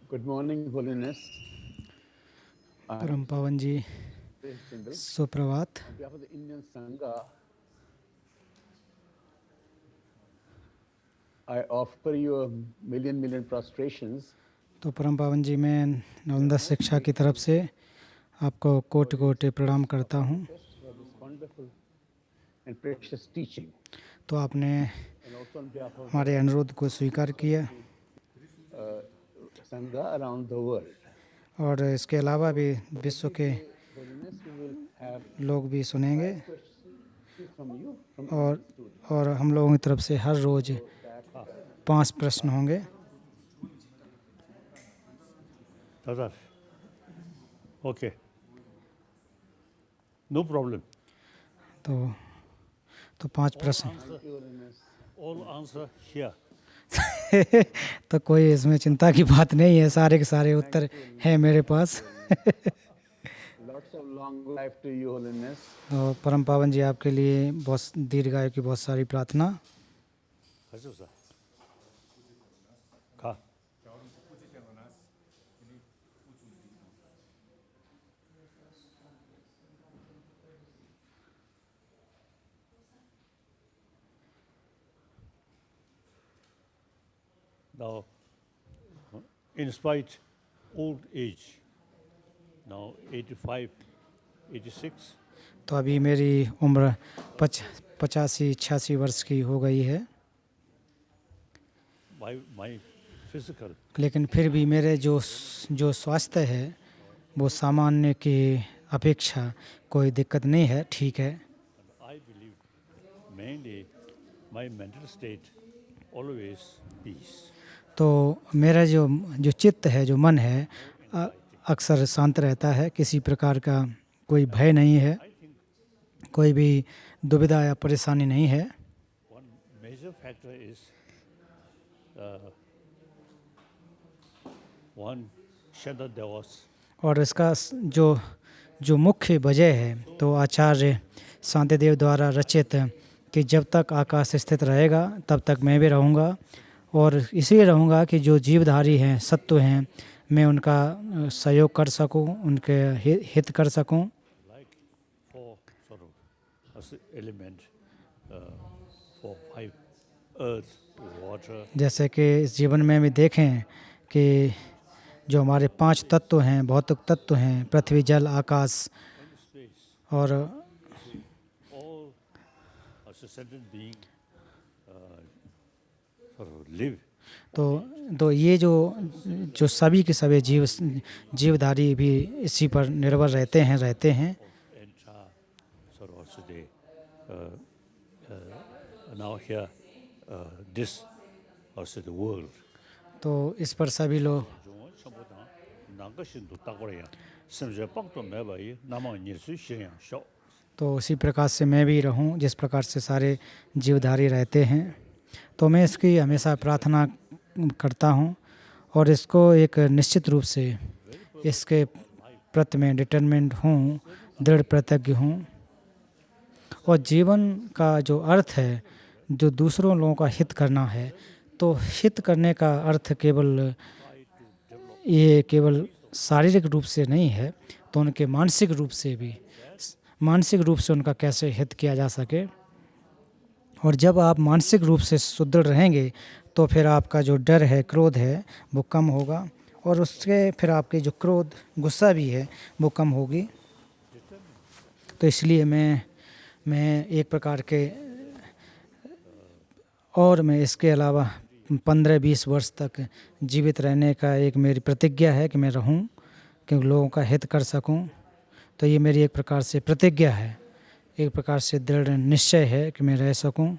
Good morning, Holiness. परम पावन जी Praise Jindal. सुप्रभात। On behalf of the Indian Sangha, I offer you a million prostrations तो परम पावन जी मैं नालंदा शिक्षा की तरफ से आपको कोटि कोटि प्रणाम करता हूँ। for this wonderful and precious teaching. तो आपने And also on behalf of हमारे अनुरोध को स्वीकार किया uh, Sangha around the world. और इसके अलावा भी विश्व के Holiness, we will have लोग भी सुनेंगे 5 questions from you, from और students. और हम लोगों की तरफ से हर रोज़ So that 5 प्रश्न होंगे। Tazar. Okay. No problem. तो 5 प्रश्न Thank you, Holiness. All answer here. तो कोई इसमें चिंता की बात नहीं है, सारे के सारे उत्तर हैं मेरे पास। Lots of long life to you, Holiness. तो परम पावन जी आपके लिए बहुत दीर्घायु की बहुत सारी प्रार्थना। 가져오자. 가. Now, in spite old age, now 85, 86, तो अभी मेरी उम्र 85-86 वर्ष की हो गई है, my physical लेकिन फिर भी मेरे जो स्वास्थ्य है वो सामान्य की अपेक्षा कोई दिक्कत नहीं है, ठीक है। I believe mainly my mental state always peace. तो मेरा जो चित्त है, जो मन है, अक्सर शांत रहता है, किसी प्रकार का कोई भय नहीं है, कोई भी दुविधा या परेशानी नहीं है। One major factor is one Shraddha Devas. और इसका जो मुख्य वजह है तो आचार्य शांतिदेव द्वारा रचित कि जब तक आकाश स्थित रहेगा तब तक मैं भी रहूँगा और इसलिए रहूँगा कि जो जीवधारी हैं, सत्व हैं, मैं उनका सहयोग कर सकूं, उनके हित कर सकूं। Like four sort of as element for five earth, water, जैसे कि इस जीवन में भी देखें कि जो हमारे 5 तत्व हैं, भौतिक तत्व हैं, पृथ्वी, जल, आकाश and space, और all as a sentient being sort of live. तो ये जो सभी के सभी जीवधारी भी इसी पर निर्भर रहते हैं Entire sort of also now here this also the world. तो इस पर सभी लोग 정원 전부다 난것신도 따고래야. 심지어 뻥도 매봐이 남아 예수 신앙 쇼. तो उसी प्रकार से मैं भी रहूं जिस प्रकार से सारे जीवधारी रहते हैं। तो मैं इसकी हमेशा प्रार्थना करता हूं और इसको एक निश्चित रूप से इसके प्रति में डिटरमिनेंट हूं, दृढ़ प्रतिज्ञ हूं। और जीवन का जो अर्थ है, जो दूसरों लोगों का हित करना है, तो हित करने का अर्थ केवल शारीरिक रूप से नहीं है, तो उनके मानसिक रूप से उनका कैसे हित किया जा सके। और जब आप मानसिक रूप से सुदृढ़ रहेंगे तो फिर आपका जो डर है, क्रोध है, वो कम होगा और उसके फिर आपके जो क्रोध, गुस्सा भी है, वो कम होगी। तो इसलिए मैं एक प्रकार के और मैं इसके अलावा 15-20 वर्ष तक जीवित रहने का एक मेरी प्रतिज्ञा है कि मैं रहूं, कि लोगों का हित कर सकूं। तो ये मेरी एक प्रकार से प्रतिज्ञा है, एक प्रकार से दृढ़ निश्चय है कि मैं रह सकूं।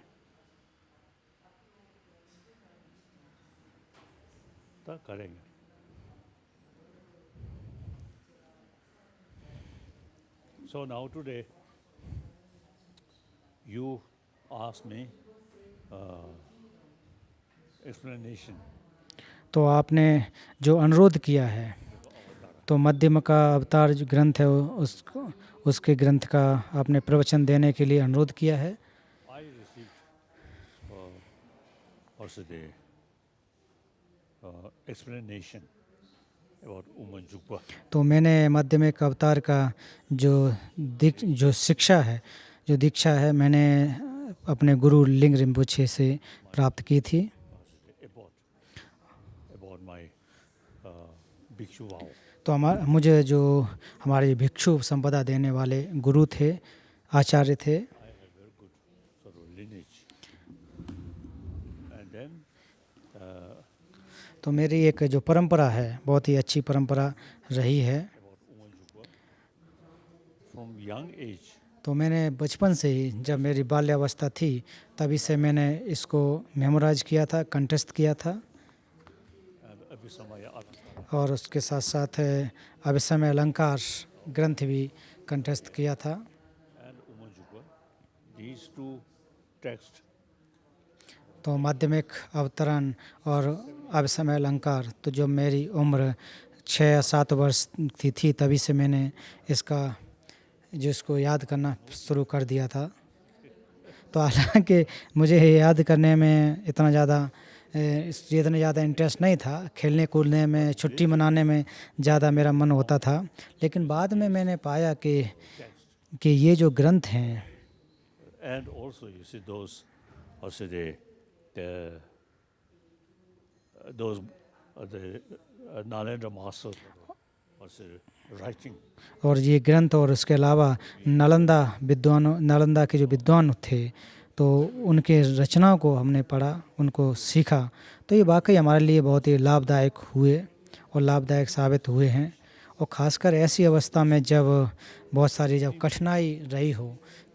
ता करेंगे. So now today you ask me explanation. तो आपने जो अनुरोध किया है, तो मध्यम का अवतार जो ग्रंथ है उसके ग्रंथ का आपने प्रवचन देने के लिए अनुरोध किया है। I received also the explanation about Umanjukpa. तो मैंने माध्यमिक अवतार का जो शिक्षा है, जो दीक्षा है, मैंने अपने गुरु लिंग रिम्पोछे से प्राप्त की थी। About my Bhikshu vow. तो मुझे जो हमारे भिक्षु संपदा देने वाले गुरु थे, आचार्य थे, I have very good sort of lineage. And then तो मेरी एक जो परंपरा है, बहुत ही अच्छी परंपरा रही है। about Umanjukpa, from young age, तो मैंने बचपन से ही, जब मेरी बाल्यावस्था थी, तभी से मैंने इसको मेमोराइज किया था, कंठस्थ किया था, and Abhisamaya Alankara, और उसके साथ साथ अभिसमय अलंकार ग्रंथ भी कंठस्थ किया था। and Umanjukpa, these two texts तो माध्यमिक अवतरण और अभिसमय अलंकार, तो जब मेरी उम्र 6 या 7 वर्ष थी तभी से मैंने इसको याद करना शुरू कर दिया था। तो हालांकि मुझे याद करने में इतना ज़्यादा इंटरेस्ट नहीं था, खेलने कूदने में, छुट्टी मनाने में ज़्यादा मेरा मन होता था। लेकिन बाद में मैंने पाया कि ये जो ग्रंथ हैं, and also you see those also the Nalendra Master was writing. और ये ग्रंथ और उसके अलावा नालंदा के जो विद्वान थे, तो उनके रचनाओं को हमने पढ़ा, उनको सीखा। तो ये वाकई हमारे लिए बहुत ही लाभदायक हुए और लाभदायक साबित हुए हैं। और ख़ासकर ऐसी अवस्था में जब बहुत सारी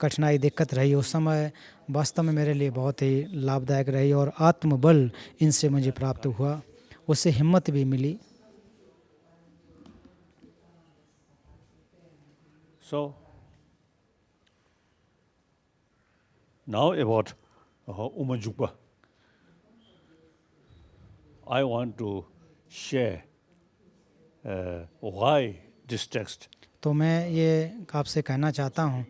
कठिनाई दिक्कत रही, उस समय वास्तव में मेरे लिए बहुत ही लाभदायक रही और आत्मबल इनसे मुझे प्राप्त हुआ, उससे हिम्मत भी मिली। So now about Umanjukpa, I want to share why this text तो मैं ये आपसे कहना चाहता हूँ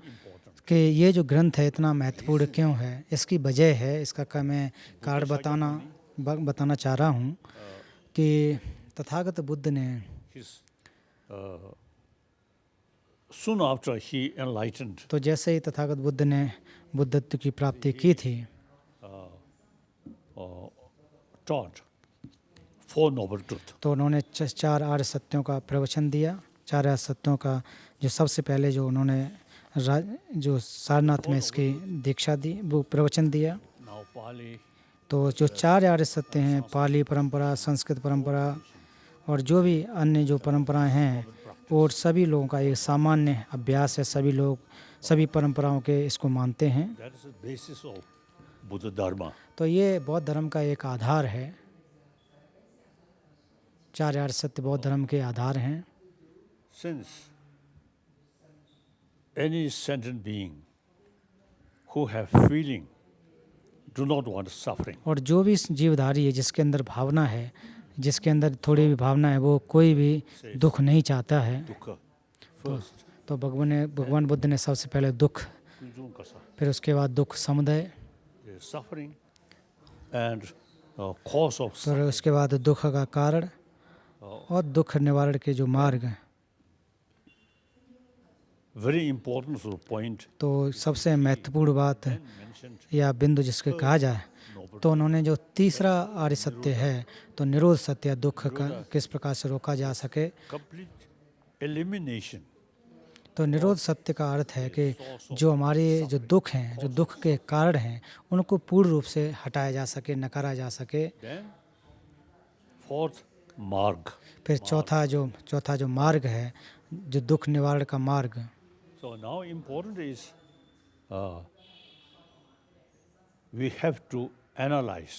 कि ये जो ग्रंथ है इतना महत्वपूर्ण क्यों है, इसकी वजह है, इसका मैं कारण बताना चाह रहा हूँ कि तथागत बुद्ध ने soon after he enlightened, तो जैसे ही तथागत बुद्ध ने बुद्धत्व की प्राप्ति की थी, taught 4 noble truths. तो उन्होंने 4 आर्य सत्यों का प्रवचन दिया। 4 आर्य सत्यों का जो सबसे पहले जो उन्होंने जो सारनाथ में इसकी दीक्षा दी, वो प्रवचन दिया। Now Pali, तो जो 4 आर्य सत्य हैं, पाली परंपरा, संस्कृत परंपरा और जो भी अन्य जो परंपराएं हैं, और सभी लोगों का एक सामान्य अभ्यास है, सभी लोग सभी परंपराओं के इसको मानते हैं। that is the basis of Buddha Dharma. तो ये बौद्ध धर्म का एक आधार है। 4 आर्य सत्य बौद्ध धर्म के आधार हैं। Since any sentient being who have feeling do not want suffering, और जो भी जीवधारी है, जिसके अंदर भावना है, जिसके अंदर थोड़ी भी भावना है, वो कोई भी दुख नहीं चाहता है। dukkha first, तो भगवान बुद्ध ने सबसे पहले दुख, Kasa, फिर उसके बाद दुख समुदय, the suffering and cause of फिर उसके बाद दुख का कारण और दुख निवारण के जो मार्ग हैं। very important sort of point तो सबसे महत्वपूर्ण बात mentioned या बिंदु जिसके कहा जाए, तो उन्होंने जो तीसरा आर्य सत्य है, तो निरोध सत्य या दुख का किस प्रकार से रोका जा सके। complete elimination तो निरोध सत्य का अर्थ है कि जो हमारे जो दुख हैं, जो दुख के कारण हैं, उनको पूर्ण रूप से हटाया जा सके, नकारा जा सके। then fourth marg. फिर चौथा जो मार्ग है, जो दुख निवारण का मार्ग। So now important is we have to analyze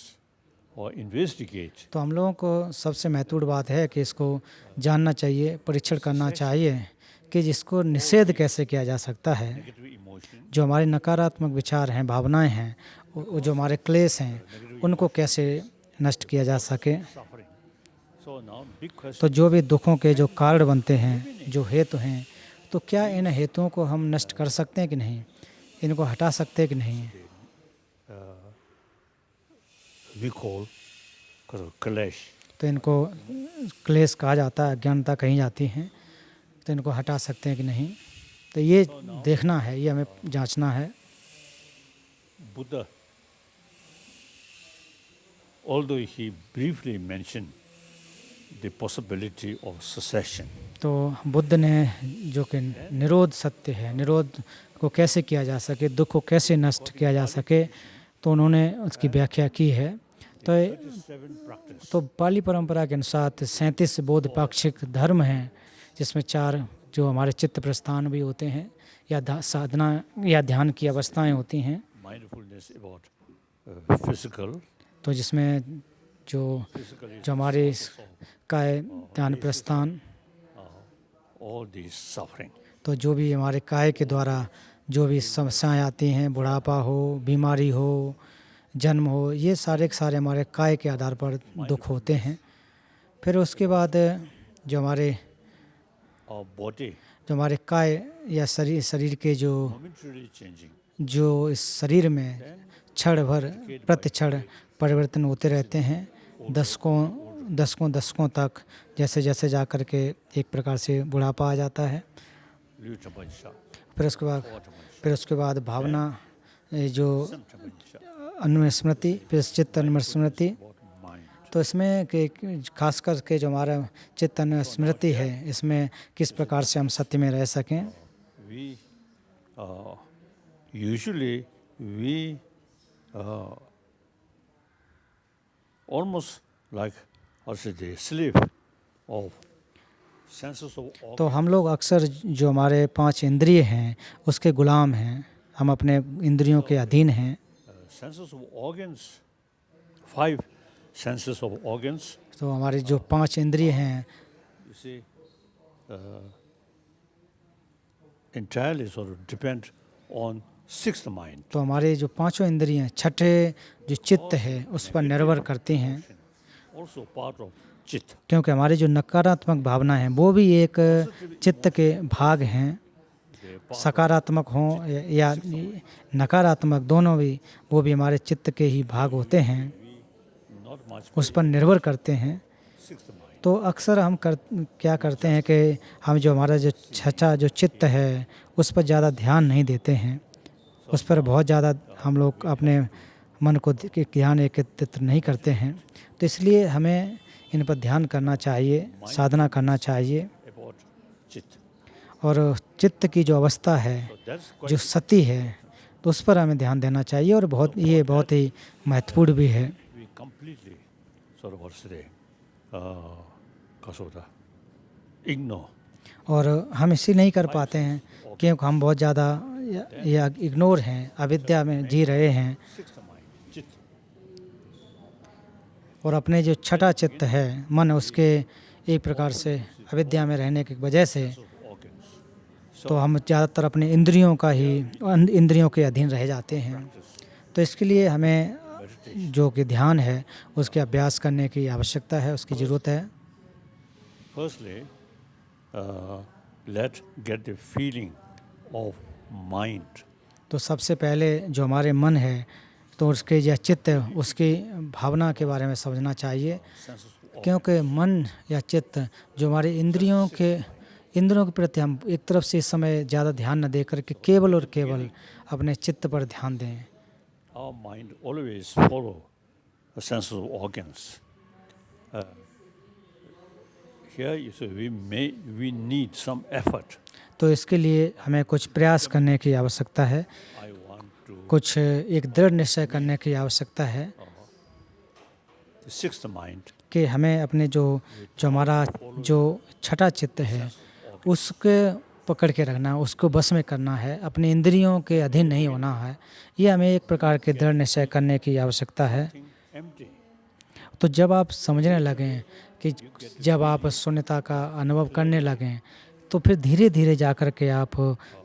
or investigate तो हम लोगों को सबसे महत्वपूर्ण बात है कि इसको जानना चाहिए, परीक्षण करना चाहिए कि जिसको निषेध कैसे किया जा सकता है। negative emotion, जो हमारे नकारात्मक विचार हैं, भावनाएं हैं, वो जो हमारे क्लेश हैं, उनको कैसे नष्ट किया जा सके। suffering. So now big question, तो जो भी दुखों के जो कारण बनते हैं, जो हेतु हैं, तो क्या इन हेतुओं को हम नष्ट कर सकते हैं कि नहीं, इनको हटा सकते हैं कि नहीं। we call clash. तो इनको क्लेश कहा जाता है, अज्ञानता कही जाती है, तो इनको हटा सकते हैं कि नहीं, तो ये देखना है, ये हमें जांचना है। Buddha, although he briefly mentioned the possibility of cessation, तो बुद्ध ने जो कि निरोध सत्य है, निरोध को कैसे किया जा सके, दुख को कैसे नष्ट किया जा सके, तो उन्होंने उसकी व्याख्या की है। तो 37 practice तो पाली परंपरा के अनुसार 37 बौद्ध पाक्षिक धर्म हैं, जिसमें 4 जो हमारे चित्त प्रस्थान भी होते हैं, या साधना या ध्यान की अवस्थाएं होती हैं, mindfulness about physical, तो जिसमें जो हमारे काय ध्यान प्रस्थान, all these suffering. तो जो भी हमारे काय के द्वारा जो भी समस्याएं आती हैं, बुढ़ापा हो, बीमारी हो, जन्म हो, ये सारे के सारे हमारे काय के आधार पर दुख होते हैं। फिर उसके बाद जो Our body जो हमारे काय या शरीर के momentarily changing, जो इस शरीर में क्षण भर प्रति क्षण परिवर्तन होते रहते हैं, दशकों तक, जैसे जैसे जा कर के एक प्रकार से बुढ़ापा आ जाता है। Lyutapancha, फिर उसके बाद भावना, ये जो Samtapancha, अनुस्मृति, फिर चित्त अनुस्मृति, about mind. तो इसमें कि खास करके जो हमारा चित्त अनुस्मृति है, इसमें किस प्रकार से हम सत्य में रह सकें। We usually almost like the slave of senses of organ. तो हम लोग अक्सर जो हमारे 5 इंद्रिय हैं उसके गुलाम हैं, हम अपने इंद्रियों के अधीन हैं। Senses of organs, 5 senses of organs. तो हमारे जो 5 इंद्रिय हैं, You see, entirely sort of depend on sixth mind. तो हमारे जो 5 इंद्रियां छठे जो चित्त है उस पर निर्भर करती हैं, Also part of चित्त. क्योंकि हमारी जो नकारात्मक भावना है वो भी एक चित्त के भाग हैं, सकारात्मक हों या नकारात्मक, दोनों भी वो भी हमारे चित्त के ही भाग होते हैं, Not much उस पर निर्भर करते हैं। sixth mind. तो अक्सर हम क्या करते हैं कि हम जो हमारा जो छठा जो चित्त है उस पर ज़्यादा ध्यान नहीं देते हैं, उस पर बहुत ज़्यादा हम लोग अपने मन को ध्यान एकत्रित नहीं करते हैं। तो इसलिए हमें इन पर ध्यान करना चाहिए, साधना करना चाहिए, About चित्त. और चित्त की जो अवस्था है, So that's जो quite सती है, तो उस पर हमें ध्यान देना चाहिए, और ये बहुत ही महत्वपूर्ण भी है। we completely sort of what's today kasoda ignore. और हम इसी नहीं कर पाते हैं क्योंकि हम बहुत ज़्यादा या इग्नोर हैं, अविद्या में जी रहे हैं, Sixth mind, चित्त. और अपने जो छठा चित्त है मन, उसके एक प्रकार से अविद्या में रहने की वजह से Organs. तो हम ज़्यादातर अपने इंद्रियों के अधीन रह जाते हैं। तो इसके लिए हमें जो कि ध्यान है उसके अभ्यास करने की आवश्यकता है, उसकी ज़रूरत है। Firstly, let's get the feeling of mind. तो सबसे पहले जो हमारे मन है, तो उसके या चित्त, उसकी भावना के बारे में समझना चाहिए, Senses of organs. क्योंकि मन या चित्त जो हमारे इंद्रियों के प्रति हम एक तरफ से इस समय ज़्यादा न दे करके केवल और केवल अपने चित्त पर ध्यान दें। Our mind always follow the senses of organs. Here you say we need some effort. तो इसके लिए हमें कुछ प्रयास करने की आवश्यकता है, I want to कुछ एक दृढ़ निश्चय करने की आवश्यकता है the sixth mind. कि हमें अपने जो हमारा जो छठा चित्त है उसके पकड़ के रखना, उसको बस में करना है, अपने इंद्रियों के अधीन नहीं होना है। ये हमें एक प्रकार के दृढ़ निश्चय करने की आवश्यकता है। Think empty. तो जब आप समझने लगें कि जब आप शून्यता का अनुभव करने लगें, तो फिर धीरे धीरे जा कर के आप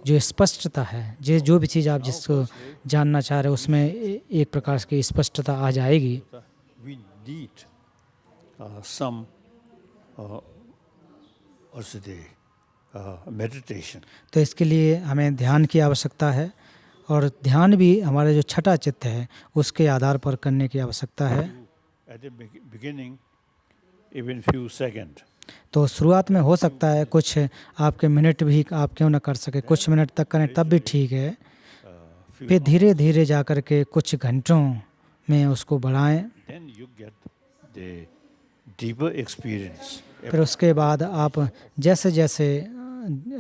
जो स्पष्टता है, जो भी चीज़ आप जिसको जानना चाह रहे हो उसमें एक प्रकार की स्पष्टता आ जाएगी। We need some also the meditation. तो इसके लिए हमें ध्यान की आवश्यकता है, और ध्यान भी हमारा जो छठा चित्त है उसके आधार पर करने की आवश्यकता है। At the beginning, even few seconds. तो शुरुआत में हो सकता है कुछ आपके मिनट भी आप क्यों ना कर सके, कुछ मिनट तक करें तब भी ठीक है, Few फिर धीरे धीरे जा कर के कुछ घंटों में उसको बढ़ाएं। then you get the deeper experience. फिर उसके बाद आप जैसे जैसे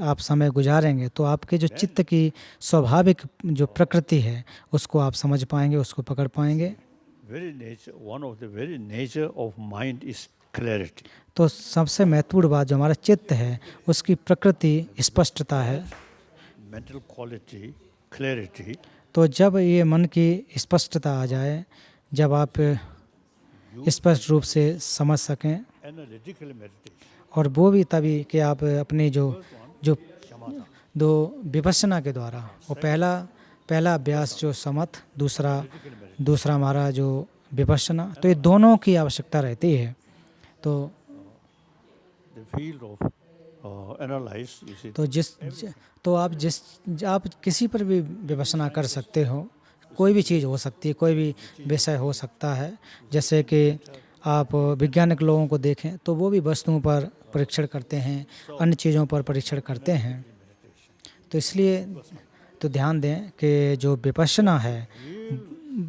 आप समय गुजारेंगे तो आपके जो चित्त की स्वाभाविक जो प्रकृति है उसको आप समझ पाएंगे, उसको पकड़ पाएंगे। Very nature, one of the very nature of mind is clarity. तो सबसे महत्वपूर्ण बात जो हमारा चित्त है उसकी प्रकृति स्पष्टता है। Mental quality, clarity, तो जब ये मन की स्पष्टता आ जाए, जब आप स्पष्ट रूप से समझ सकें, analytical meditation. और वो भी तभी कि आप अपनी जो जो दो विपश्यना के द्वारा, वो पहला अभ्यास जो समथ, दूसरा हमारा जो विपश्यना, तो ये दोनों की आवश्यकता रहती है। तो The field of analyze, you see, तो आप किसी पर भी विपश्यना कर सकते हो, कोई भी चीज़ हो सकती है, कोई भी विषय हो सकता है। जैसे कि आप वैज्ञानिक लोगों को देखें तो वो भी वस्तुओं पर परीक्षण करते हैं, अन्य चीज़ों पर परीक्षण करते हैं। तो इसलिए तो ध्यान दें कि जो विपश्यना है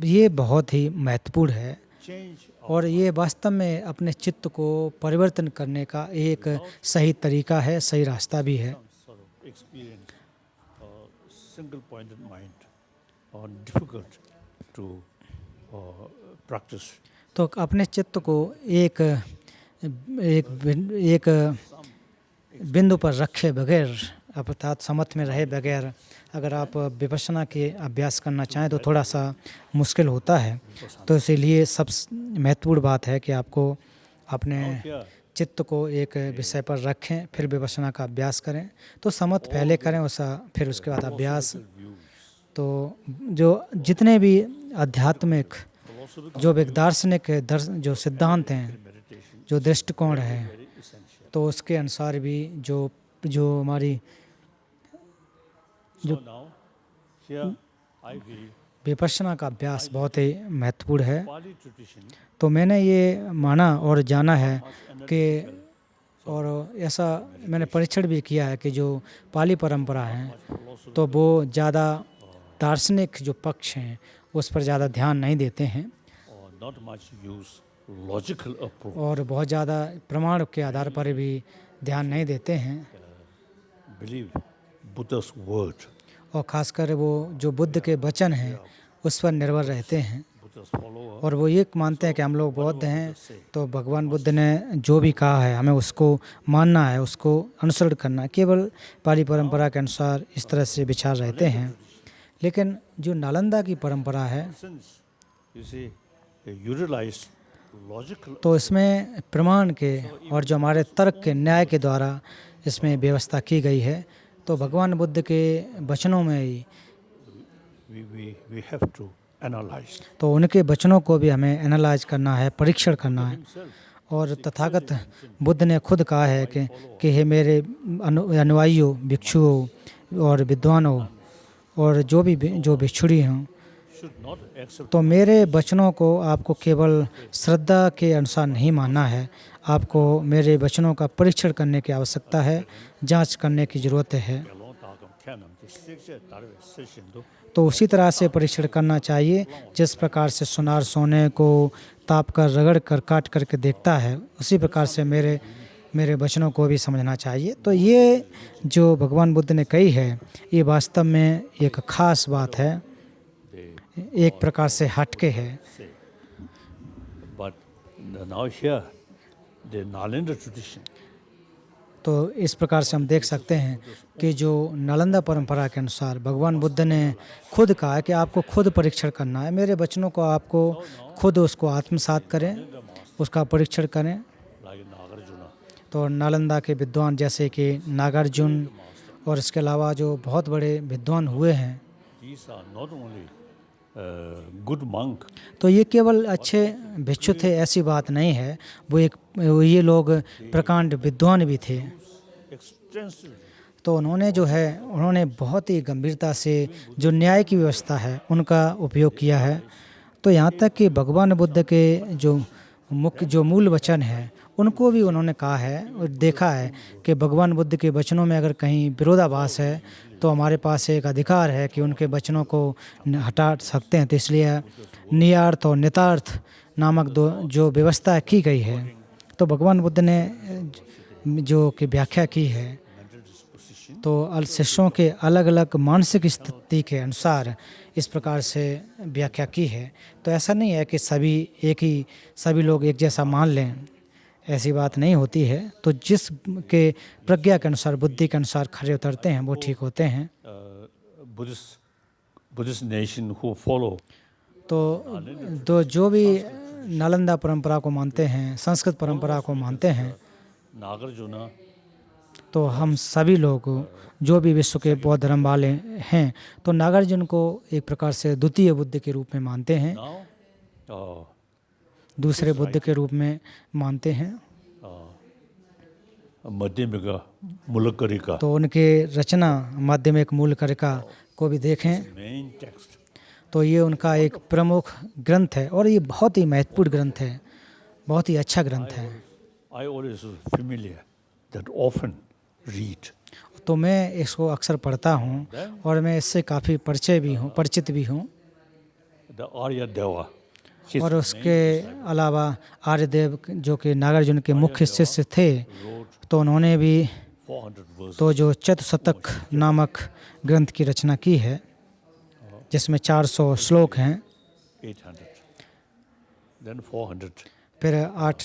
ये बहुत ही महत्वपूर्ण है, change और ये वास्तव में अपने चित्त को परिवर्तन करने का एक सही तरीका है, सही रास्ता भी है। sort of experience, single pointed mind, or difficult to practice. तो अपने चित्त को एक बिंदु पर रखे बगैर, अर्थात समथ में रहे बगैर अगर आप विपश्यना के अभ्यास करना चाहें तो थोड़ा सा मुश्किल होता है। तो इसीलिए सबसे महत्वपूर्ण बात है कि आपको अपने Here, चित्त को एक विषय पर रखें, फिर विपश्यना का अभ्यास करें। तो समथ पहले करें फिर उसके बाद अभ्यास। तो जो जितने भी आध्यात्मिक जो एक दार्शनिक जो सिद्धांत हैं, meditation, जो दृष्टिकोण है, very essential. तो उसके अनुसार भी जो हमारी So now, here I will Vipassana का अभ्यास बहुत ही महत्वपूर्ण है। Pali tradition, तो मैंने ये माना और जाना है कि, और ऐसा मैंने परीक्षण भी किया है कि जो पाली परंपरा है philosophy, तो वो ज़्यादा दार्शनिक जो पक्ष हैं उस पर ज़्यादा ध्यान नहीं देते हैं, or not much use logical approach. और बहुत ज़्यादा प्रमाण के आधार पर भी ध्यान नहीं देते हैं, Believe Buddha's word, और ख़ासकर वो जो बुद्ध के वचन हैं उस पर निर्भर रहते हैं। Buddha's follower. और वो ये मानते हैं कि हम लोग बौद्ध हैं तो भगवान बुद्ध ने जो भी कहा है हमें उसको मानना है, उसको अनुसरण करना है। केवल पाली परंपरा के अनुसार इस तरह से विचार रहते हैं। लेकिन जो नालंदा की परंपरा है Since you see, they utilize logical, तो इसमें प्रमाण के और जो हमारे तर्क के न्याय के द्वारा इसमें व्यवस्था की गई है। तो भगवान बुद्ध के वचनों में ही we have to analyze तो उनके वचनों को भी हमें एनालाइज करना है, परीक्षण करना है। himself. और तथागत बुद्ध ने खुद कहा है कि हे मेरे अनुयायियों, भिक्षुओं और विद्वानों और जो भिक्षुणी हों, Should not accept तो मेरे वचनों को आपको केवल श्रद्धा के अनुसार नहीं मानना है, आपको मेरे वचनों का परीक्षण करने की आवश्यकता है, जांच करने की ज़रूरत है। long dagam canon, the sixth darwe session do. तो उसी तरह से परीक्षण करना चाहिए जिस प्रकार से सुनार सोने को ताप कर रगड़ कर काट करके देखता है, उसी प्रकार से मेरे वचनों को भी समझना चाहिए। तो ये जो भगवान बुद्ध ने कही है ये वास्तव में एक ख़ास बात है, एक प्रकार से हटके है। Say. But now here, the Nalanda tradition, तो इस प्रकार से हम देख सकते हैं कि जो नालंदा परंपरा के अनुसार भगवान बुद्ध ने खुद कहा है कि आपको खुद परीक्षण करना है, मेरे वचनों को आपको खुद उसको आत्मसात करें, उसका परीक्षण करें। like Nagarjuna, तो नालंदा के विद्वान जैसे कि नागार्जुन और इसके अलावा जो बहुत बड़े विद्वान हुए हैं, these are not only good monk, तो ये केवल अच्छे भिक्षु थे ऐसी बात नहीं है, ये लोग प्रकांड विद्वान भी थे। extensively तो उन्होंने बहुत ही गंभीरता से जो न्याय की व्यवस्था है उनका उपयोग किया है। तो यहाँ तक कि भगवान बुद्ध के जो मूल वचन है उनको भी उन्होंने कहा है और देखा है कि भगवान बुद्ध के वचनों में अगर कहीं विरोधाभास है तो हमारे पास एक अधिकार है कि उनके वचनों को हटा सकते हैं। तो इसलिए नियार्थ और नितार्थ नामक दो जो व्यवस्था की गई है, तो भगवान बुद्ध ने जो कि व्याख्या की है, तो शिष्यों के अलग अलग मानसिक स्थिति के अनुसार इस प्रकार से व्याख्या की है। तो ऐसा नहीं है कि सभी लोग एक जैसा मान लें, ऐसी बात नहीं होती है। तो जिस के प्रज्ञा के अनुसार, बुद्धि के अनुसार खरे उतरते हैं वो ठीक होते हैं। Buddhist nation who follow तो जो भी नालंदा परंपरा को मानते हैं, संस्कृत परंपरा को मानते हैं, Nagarjuna तो हम सभी लोग जो भी विश्व के बौद्ध धर्म वाले हैं, तो नागार्जुन को एक प्रकार से द्वितीय बुद्ध के रूप में मानते हैं, now दूसरे बुद्ध के रूप में मानते हैं। Madhyamika Mulakarika तो उनके रचना माध्यमिक मूलकारिका को भी देखें main text तो ये उनका एक प्रमुख ग्रंथ है और ये बहुत ही महत्वपूर्ण ग्रंथ है, बहुत ही अच्छा ग्रंथ है। I always familiar that often read तो मैं इसको अक्सर पढ़ता हूँ और मैं इससे काफ़ी परिचित भी हूँ। the Arya Deva his और उसके अलावा आर्यदेव जो कि नागार्जुन के मुख्य शिष्य थे, तो उन्होंने भी 400 verses तो जो चतुशतक नामक ग्रंथ की रचना की है, जिसमें 400 श्लोक हैं, 800 then 400 फिर आठ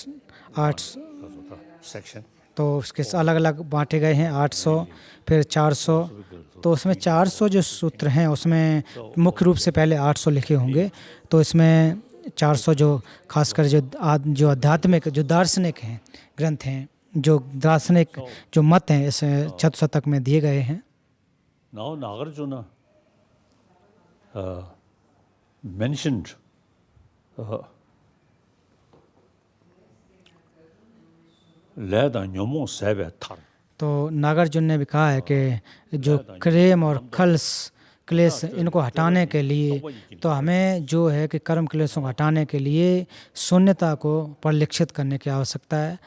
section तो उसके अलग अलग बांटे गए हैं, 800 फिर 400। तो उसमें 400 जो सूत्र हैं उसमें मुख्य रूप से पहले 800 लिखे होंगे, तो इसमें 400 जो खासकर जो आध्यात्मिक जो दार्शनिक हैं ग्रंथ हैं, जो दार्शनिक जो मत हैं इस चतुशतक में दिए गए हैं। now Nagarjuna mentioned Leda Nyomo Sebe Tar तो नागार्जुन ने भी कहा है कि जो क्लेम और क्लेश इनको हटाने के लिए, तो हमें जो है कि कर्म क्लेशों को हटाने के लिए शून्यता को परिलक्षित करने की आवश्यकता है।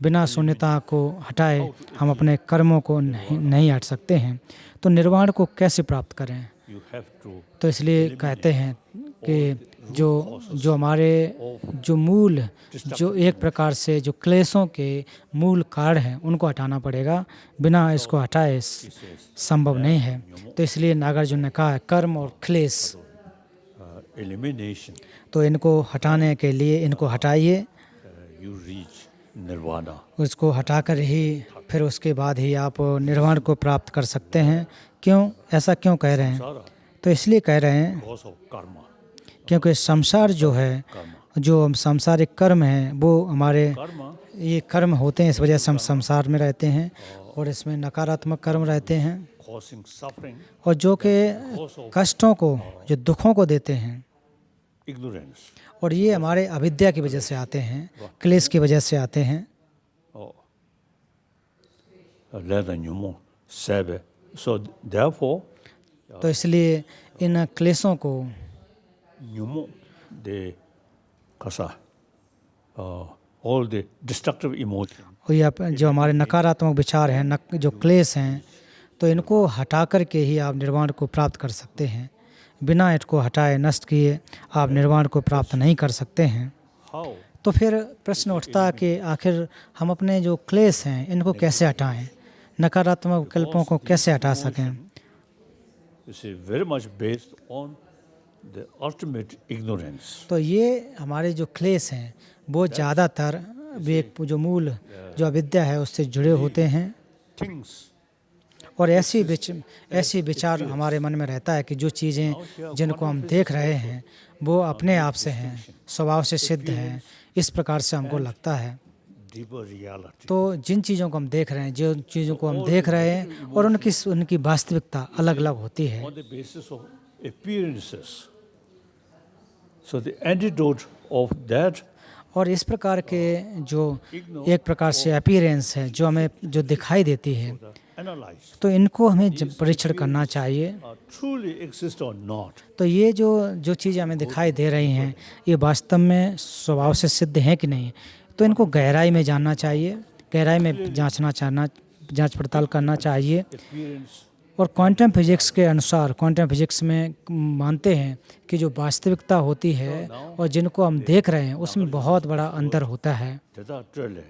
बिना शून्यता को हटाए हम अपने कर्मों को नहीं हट सकते हैं। तो निर्वाण को कैसे प्राप्त करें? you have to तो इसलिए कहते हैं कि जो हमारे जो मूल जो एक प्रकार से जो क्लेशों के मूल कारण हैं उनको हटाना पड़ेगा, बिना इसको हटाए संभव नहीं है। तो इसलिए नागार्जुन ने कहा है कर्म और क्लेश, elimination तो इनको हटाने के लिए इनको हटाइए, you reach nirvana. उसको हटाकर ही फिर उसके बाद ही आप निर्वाण को प्राप्त कर सकते हैं। क्यों ऐसा क्यों कह रहे हैं? Sara तो इसलिए कह रहे हैं because of karma. क्योंकि संसार जो है, जो हम सांसारिक कर्म हैं, वो हमारे Karma ये कर्म होते हैं, इस वजह से हम संसार में रहते हैं और इसमें नकारात्मक कर्म रहते हैं, causing suffering, और जो कि कष्टों को, जो दुखों को देते हैं, ignorance. और ये हमारे अविद्या की वजह से आते हैं, क्लेश की वजह से आते हैं। Leda Nyomo Sebe. So therefore, तो इसलिए इन क्लेशों को Nyomo the kasa all the destructive emotion. और ये जो हमारे नकारात्मक विचार हैं, जो क्लेश हैं, तो इनको हटा कर के ही आप निर्वाण को प्राप्त कर सकते हैं। बिना इनको हटाए, नष्ट किए आप निर्वाण को प्राप्त नहीं कर सकते हैं। How? तो फिर प्रश्न उठता है कि आखिर हम अपने जो क्लेश हैं इनको कैसे हटाएं, नकारात्मक विकल्पों को कैसे हटा सकें? You see, very much based on the ultimate ignorance. तो ये हमारे जो क्लेश हैं वो ज़्यादातर जो मूल जो अविद्या है उससे जुड़े होते हैं, Things और ऐसी विचार हमारे मन में रहता है कि जो चीज़ें जिनको हम देख रहे हैं वो अपने आप से हैं, स्वभाव से सिद्ध हैं, इस प्रकार से हमको लगता है। deeper reality. तो जिन चीज़ों को हम देख रहे हैं, जो चीज़ों को हम देख रहे हैं और उनकी वास्तविकता अलग अलग होती है। On the basis of appearances. So the antidote of that और इस प्रकार के जो एक प्रकार से अपीयरेंस है जो हमें जो दिखाई देती है, analyze तो इनको हमें परीक्षण करना चाहिए। truly exist or not. तो ये जो चीज़ें हमें दिखाई दे रही हैं ये वास्तव में स्वभाव से सिद्ध हैं कि नहीं, तो इनको गहराई में जानना चाहिए, गहराई में जांच पड़ताल करना चाहिए। Appearance, और क्वांटम फिजिक्स के अनुसार, क्वांटम फिजिक्स में मानते हैं कि जो वास्तविकता होती है और जिनको हम देख रहे हैं उसमें बहुत बड़ा अंतर होता है। 대다 쩔래.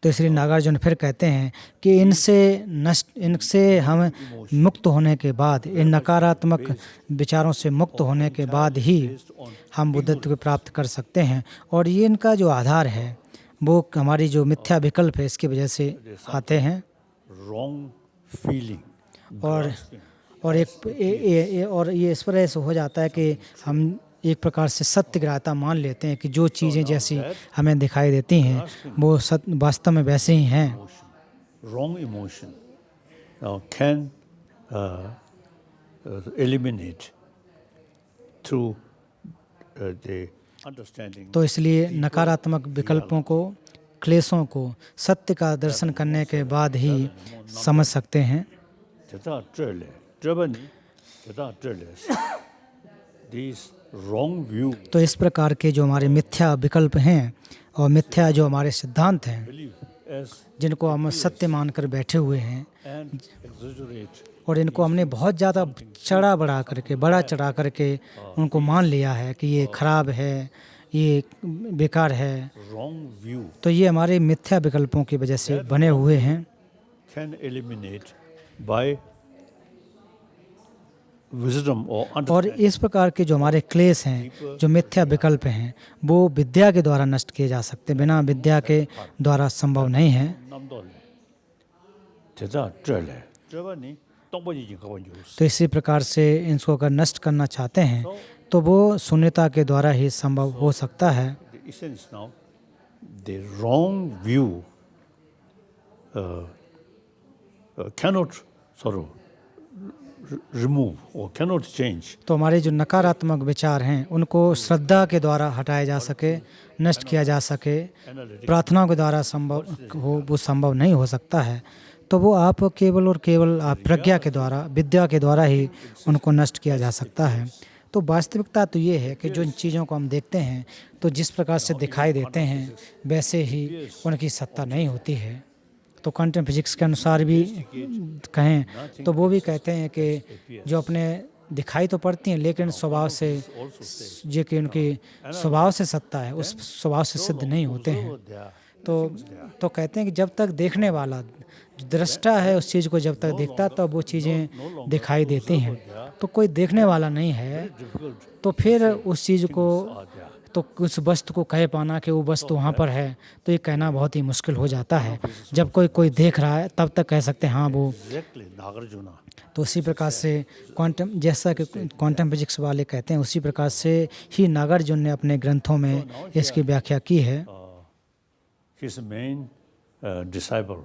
तो इसलिए नागार्जुन फिर कहते हैं कि इनसे हम मुक्त होने के बाद, इन नकारात्मक विचारों से मुक्त होने के बाद ही हम बुद्धत्व को प्राप्त कर सकते हैं। और ये इनका जो आधार है वो हमारी जो मिथ्या विकल्प है इसकी वजह से आते हैं। Wrong feeling. और और ये इस तरह से हो जाता है कि हम एक प्रकार से सत्य ग्राह्यता मान लेते हैं कि जो चीज़ें जैसी हमें दिखाई देती हैं वो वास्तव में वैसे ही हैं। Wrong emotion can eliminate through the understanding. तो इसलिए नकारात्मक विकल्पों को, क्लेशों को सत्य का दर्शन करने के बाद ही समझ सकते हैं। 대다 쩔래. 저번이 대다 쩔래. These wrong view तो इस प्रकार के जो हमारे मिथ्या विकल्प हैं और मिथ्या जो हमारे सिद्धांत हैं believe as जिनको हम सत्य मानकर बैठे हुए हैं and exaggerate और इनको हमने बहुत ज़्यादा बड़ा चढ़ा करके उनको मान लिया है कि ये खराब है, ये बेकार है, wrong view तो ये हमारे मिथ्या विकल्पों की वजह से बने हुए हैं। can eliminate by wisdom or और understanding. इस प्रकार के जो हमारे क्लेश हैं, जो मिथ्या विकल्प हैं, वो विद्या के द्वारा नष्ट किए जा सकते हैं, बिना विद्या के द्वारा संभव नहीं है। 남돌래. 대다 쩔래. 저번이 똥번이지 가본 줄 알았어. तो इसी प्रकार से इनको अगर नष्ट करना चाहते हैं तो वो शून्यता के द्वारा ही संभव हो सकता है। The essence now, the wrong view cannot sort of remove or cannot change. तो हमारे जो नकारात्मक विचार हैं उनको श्रद्धा के द्वारा हटाया जा सके, नष्ट किया जा सके, प्रार्थना के द्वारा वो संभव नहीं हो सकता है। तो वो आप केवल और केवल आप प्रज्ञा के द्वारा, विद्या के द्वारा ही उनको नष्ट किया जा सकता है। तो वास्तविकता तो ये है कि जो इन चीज़ों को हम देखते हैं तो जिस प्रकार से दिखाई देते हैं वैसे ही उनकी सत्ता नहीं होती है। तो क्वांटम फिजिक्स के अनुसार भी कहें तो वो भी कहते हैं कि जो अपने दिखाई तो पड़ती हैं लेकिन स्वभाव से, जो कि उनकी स्वभाव से सत्ता है, उस स्वभाव से सिद्ध नहीं होते हैं। तो कहते हैं कि जब तक देखने वाला दृष्टा है उस चीज़ को जब तक देखता तब वो चीज़ें दिखाई देती हैं। तो कोई देखने वाला नहीं है तो फिर उस चीज़ को, तो उस वस्तु को कह पाना कि वो वस्तु वहाँ पर है तो ये कहना बहुत ही मुश्किल हो जाता है। जब कोई देख रहा है तब तक कह सकते हैं हाँ वो। Exactly, 나가르주나. तो उसी प्रकार से क्वांटम, जैसा कि क्वांटम फिजिक्स वाले कहते हैं उसी प्रकार से ही नागार्जुन ने अपने ग्रंथों में इसकी व्याख्या की है। His main disciple,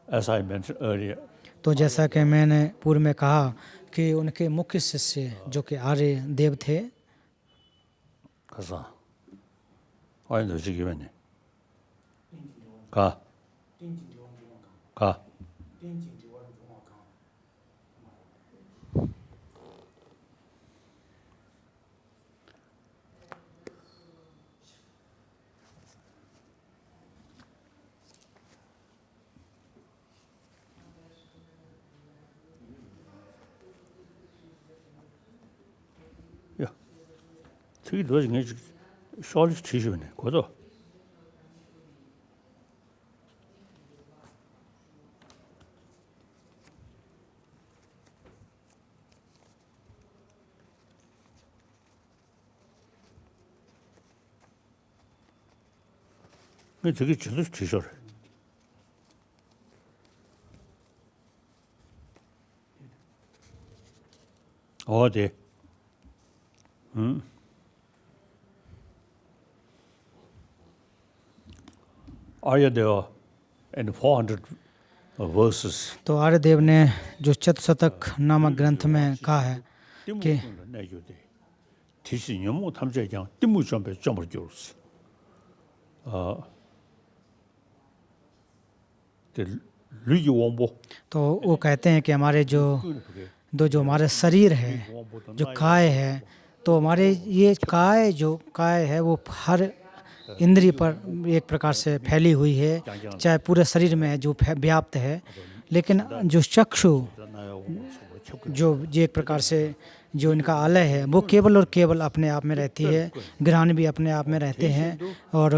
as I mentioned earlier, तो जैसा कि मैंने पूर्व में कहा कि उनके मुख्य शिष्य जो कि आर्य देव थे, 가서 와인 넣으시기면요. 가. 야, 저기 넣어진 게 샤워를 치시면 거도. 저기 저도 치셔래. 어디? Aryadeva and 400 verses. तो आर्यदेव ने जो चतुशतक नामक ग्रंथ में कहा है कि 티신여무 탐제장 띠무점배 점을 줄었어. 류기원보. तो वो कहते हैं कि हमारे जो हमारा शरीर है, जो काय है, तो हमारे ये काय है वो हर इंद्रिय पर एक प्रकार से फैली हुई है, चाहे पूरे शरीर में जो व्याप्त है, लेकिन जो चक्षु जो एक प्रकार से जो इनका आलय है वो केवल और केवल अपने आप में रहती है, ग्रहण भी अपने आप में रहते हैं और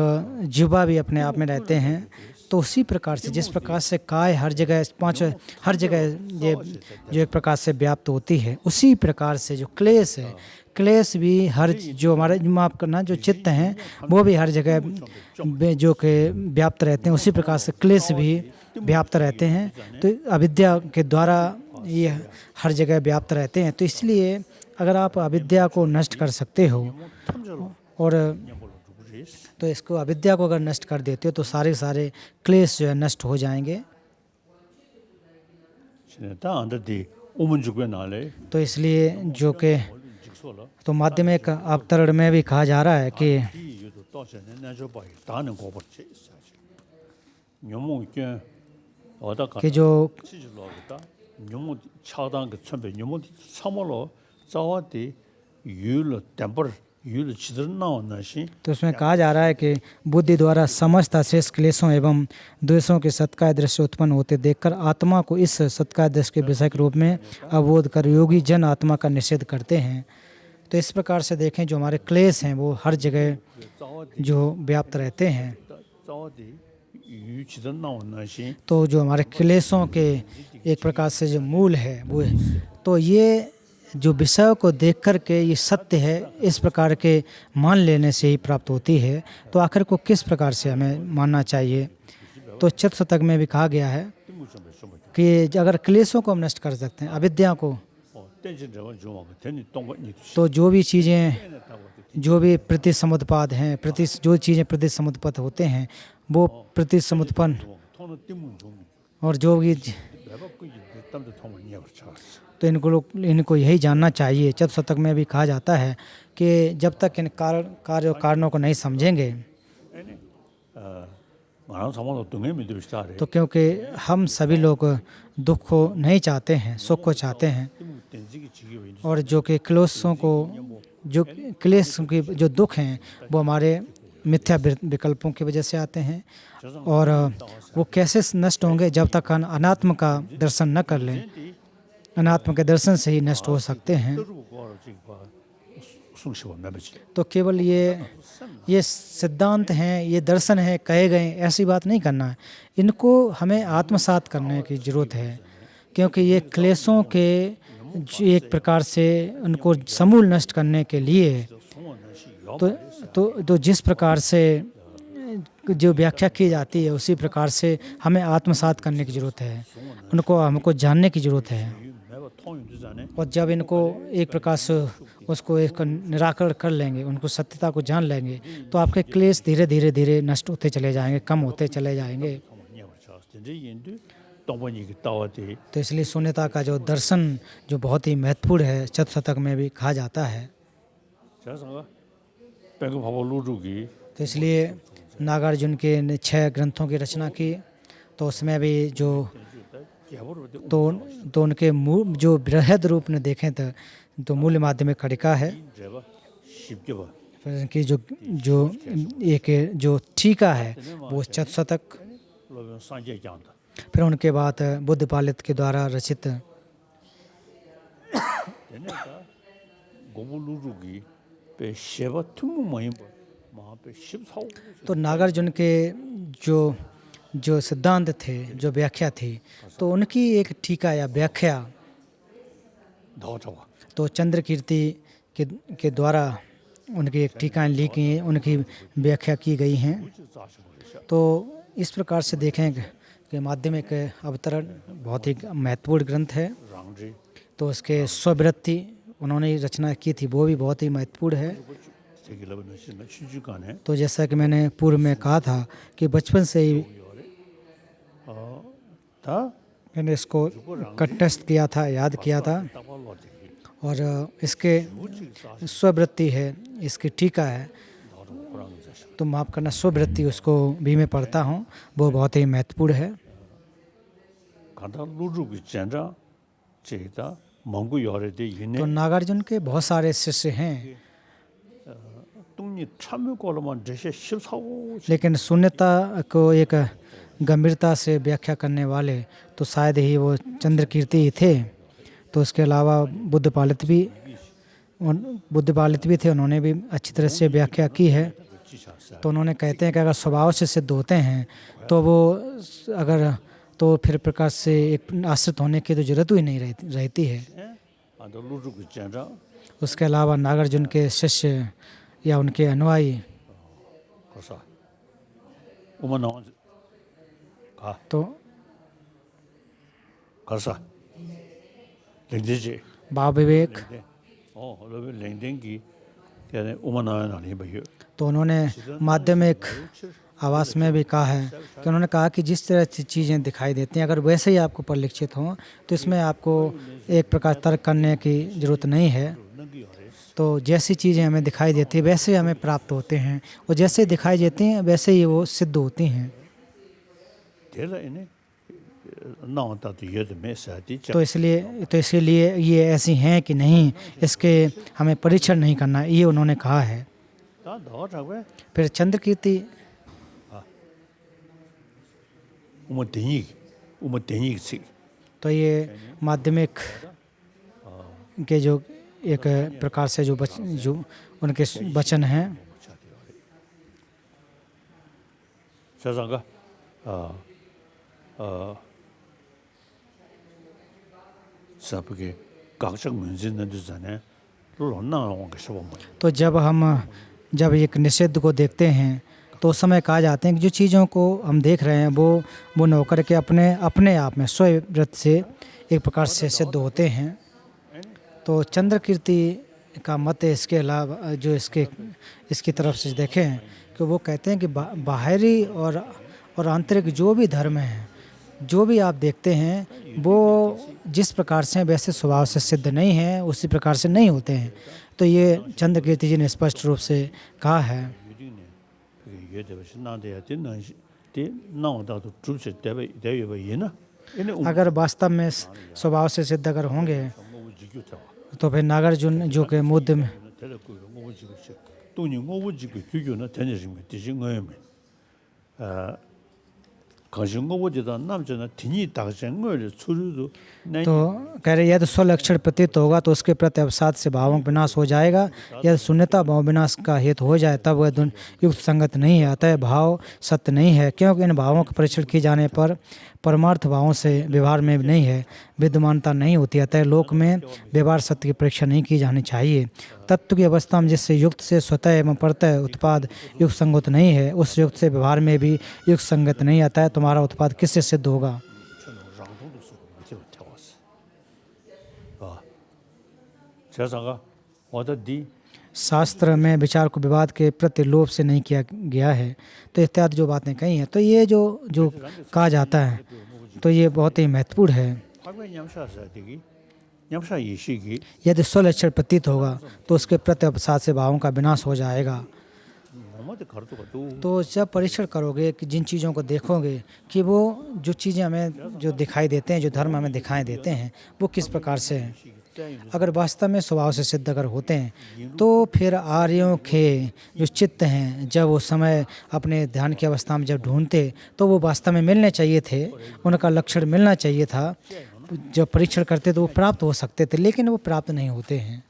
जिह्वा भी अपने आप में रहते हैं। तो उसी प्रकार से जिस प्रकार से काय हर जगह हर जगह ये जो एक प्रकार से व्याप्त होती है, उसी प्रकार से जो क्लेश है, क्लेश भी हर जो हमारे माफ करना जो चित्त हैं वो भी हर जगह जो कि व्याप्त रहते हैं, उसी प्रकार से क्लेश भी व्याप्त रहते हैं। तो अविद्या के द्वारा ये हर जगह व्याप्त रहते हैं। तो इसलिए अगर आप अविद्या को नष्ट कर सकते हो और तो इसको अविद्या को अगर नष्ट कर देते हो तो सारे क्लेश जो है नष्ट हो जाएंगे। तो इसलिए जो कि तो माध्यमिक अवतरण में भी कहा जा रहा है कि जो तो उसमें कहा जा रहा है कि बुद्धि द्वारा समस्त अशेष क्लेशों एवं द्वेषों के सत्काय दृश्य उत्पन्न होते देखकर आत्मा को इस सत्काय दृश्य के विषय के रूप में अवबोध कर योगी जन आत्मा का निषेध करते हैं। तो इस प्रकार से देखें जो हमारे क्लेश हैं वो हर जगह जो व्याप्त रहते हैं। तो जो हमारे क्लेशों के एक प्रकार से जो मूल है वो तो ये जो विषय को देख कर के ये सत्य है इस प्रकार के मान लेने से ही प्राप्त होती है। तो आखिर को किस प्रकार से हमें मानना चाहिए? तो चतुशतक में भी कहा गया है कि अगर क्लेशों को हम नष्ट कर सकते हैं, अविद्या को, तो जो भी चीज़ें जो भी प्रतिसमुत्पाद हैं, जो चीज़ें प्रतिसमुत्पन्न होते हैं वो प्रतिसमुत्पन्न और जो भी तो इनको यही जानना चाहिए। चतुशतक में भी कहा जाता है कि जब तक इन कारणों को नहीं समझेंगे तो क्योंकि हम सभी लोग दुख को नहीं चाहते हैं, सुख को चाहते हैं। और जो कि क्लेशों को जो क्लेश के जो दुख हैं वो हमारे मिथ्या विकल्पों की वजह से आते हैं। और वो कैसे नष्ट होंगे? जब तक अनात्म का दर्शन न कर लें। अनात्म के दर्शन से ही नष्ट हो सकते हैं। तो केवल ये सिद्धांत हैं, ये दर्शन है, कहे गए, ऐसी बात नहीं करना है। इनको हमें आत्मसात करने की ज़रूरत है, क्योंकि ये क्लेशों के एक प्रकार से उनको समूल नष्ट करने के लिए तो जिस प्रकार से जो व्याख्या की जाती है उसी प्रकार से हमें आत्मसात करने की ज़रूरत है, उनको हमको जानने की ज़रूरत है। और जब इनको एक प्रकार से उसको एक निराकरण कर लेंगे, उनको सत्यता को जान लेंगे, तो आपके क्लेश धीरे धीरे नष्ट होते चले जाएंगे, कम होते चले जाएंगे। तो इसलिए शून्यता का जो दर्शन जो बहुत ही महत्वपूर्ण है, चतुशतक में भी कहा जाता है। तो इसलिए नागार्जुन के 6 ग्रंथों की रचना की, तो उसमें भी जो तो उनके जो बृहद रूप में देखें तो मूल माध्यमिक खड़िका है। फिर इनकी जो एक जो टीका है वो चतुशतक। फिर उनके बाद बुद्धपालित के द्वारा रचित तो नागार्जुन के जो सिद्धांत थे, जो व्याख्या थी, तो उनकी एक टीका या व्याख्या तो चंद्र कीर्ति के द्वारा उनकी एक टीकाएँ लिखी, उनकी व्याख्या की गई हैं। तो इस प्रकार से देखें कि माध्यमिक अवतरण बहुत ही महत्वपूर्ण ग्रंथ है। तो उसके स्ववृत्ति उन्होंने रचना की थी, वो भी बहुत ही महत्वपूर्ण है। तो जैसा कि मैंने पूर्व में कहा था कि बचपन से ही मैंने इसको कंठस्थ किया था, याद किया था। और इसके स्ववृत्ति है, इसकी टीका है, तो माफ़ करना, स्ववृत्ति उसको भी मैं पढ़ता हूँ, वो बहुत ही महत्वपूर्ण है। तो नागार्जुन के बहुत सारे शिष्य हैं। 아니 참여고로만 제시 14호 लेकिन शून्यता को एक गंभीरता से व्याख्या करने वाले तो शायद ही वो चंद्र कीर्ति ही थे। तो उसके अलावा बुद्ध पालित भी थे, उन्होंने भी अच्छी तरह से व्याख्या की है। तो उन्होंने कहते हैं कि अगर स्वभाव से सिद्ध होते हैं तो वो अगर तो फिर प्रकाश से एक आश्रित होने की तो जरूरत ही नहीं रहती है। 아도 루루고 짠자 उसके अलावा नागार्जुन के शिष्य या उनके अनुयायी 거사 오만 나온 가 तो 거사 랭데지 भाव विवेक, 러브 랭댕기 त्याने ओमान नावन आनी भइयो तो उन्होंने माध्यमिक आवास में भी कहा है कि उन्होंने कहा कि जिस तरह से चीज़ें दिखाई देती हैं अगर वैसे ही आपको परिलक्षित हों तो इसमें आपको एक प्रकार तर्क करने की ज़रूरत नहीं है। तो जैसी चीज़ें हमें दिखाई देती है वैसे हमें प्राप्त होते हैं और जैसे दिखाई देती हैं वैसे ही वो सिद्ध होती हैं। तेरा इन्हें नावता तो ये तो मैं साथी तो इसीलिए ये ऐसी हैं कि नहीं, इसके हमें परीक्षण नहीं करना, ये उन्होंने कहा है। फिर चंद्र कीर्ति तो ये माध्यमिक के जो एक प्रकार से जो उनके वचन हैं। 세상가 सबके 각적 문제는 되잖아요. 롤런나온 게 शोभा तो जब एक निषेध को देखते हैं तो उस समय कहा जाते हैं कि जो चीज़ों को हम देख रहे हैं वो नौकर के अपने आप में स्ववृत्त से एक प्रकार से सिद्ध होते हैं। तो चंद्र कीर्ति का मत है इसके अलावा जो इसकी तरफ से देखें कि वो कहते हैं कि बाहरी और आंतरिक जो भी धर्म हैं, जो भी आप देखते हैं वो जिस प्रकार से वैसे स्वभाव से सिद्ध नहीं हैं, उसी प्रकार से नहीं होते हैं। तो ये चंद्र कीर्ति जी ने स्पष्ट रूप से कहा है। अगर वास्तव में स्वभाव से सिद्ध अगर होंगे तो फिर नागार्जुन जो के मुद्द में तो कह रहे यदि स्वलक्षण प्रतीत होगा तो उसके प्रति अवसाद से भावों का विनाश हो जाएगा। यदि शून्यता भाव विनाश का हेतु हो जाए तब वह युक्त संगत नहीं है, अतः भाव सत्य नहीं है, क्योंकि इन भावों का परीक्षण किए जाने पर परमार्थ भावों से व्यवहार में नहीं है विद्यमानता नहीं होती। अतः लोक में व्यवहार सत्य की परीक्षा नहीं की जानी चाहिए। तत्व की अवस्था में जिससे युक्त से स्वतः एवं परतः उत्पाद युक्त संगत नहीं है, उस युक्त से व्यवहार में भी युक्त संगत नहीं आता है। तुम्हारा उत्पाद किससे सिद्ध होगा? शास्त्र में विचार को विवाद के प्रति लोभ से नहीं किया गया है। तो इत्यादि जो बातें कही हैं, तो ये जो कहा जाता है तो ये बहुत ही महत्वपूर्ण है। यदि स्वलक्षण प्रतीत होगा तो उसके प्रति अवसाद से भावों का विनाश हो जाएगा। तो जब परीक्षण करोगे कि जिन चीज़ों को देखोगे कि वो जो चीज़ें हमें जो दिखाई देते हैं, जो धर्म हमें दिखाई देते हैं, वो किस प्रकार से हैं, अगर वास्तव में स्वभाव से सिद्ध अगर होते हैं तो फिर आर्यों के जो चित्त हैं जब वो समय अपने ध्यान की अवस्था में जब ढूंढते तो वो वास्तव में मिलने चाहिए थे, उनका लक्षण मिलना चाहिए था। जब परीक्षण करते तो वो प्राप्त हो सकते थे, लेकिन वो प्राप्त नहीं होते हैं।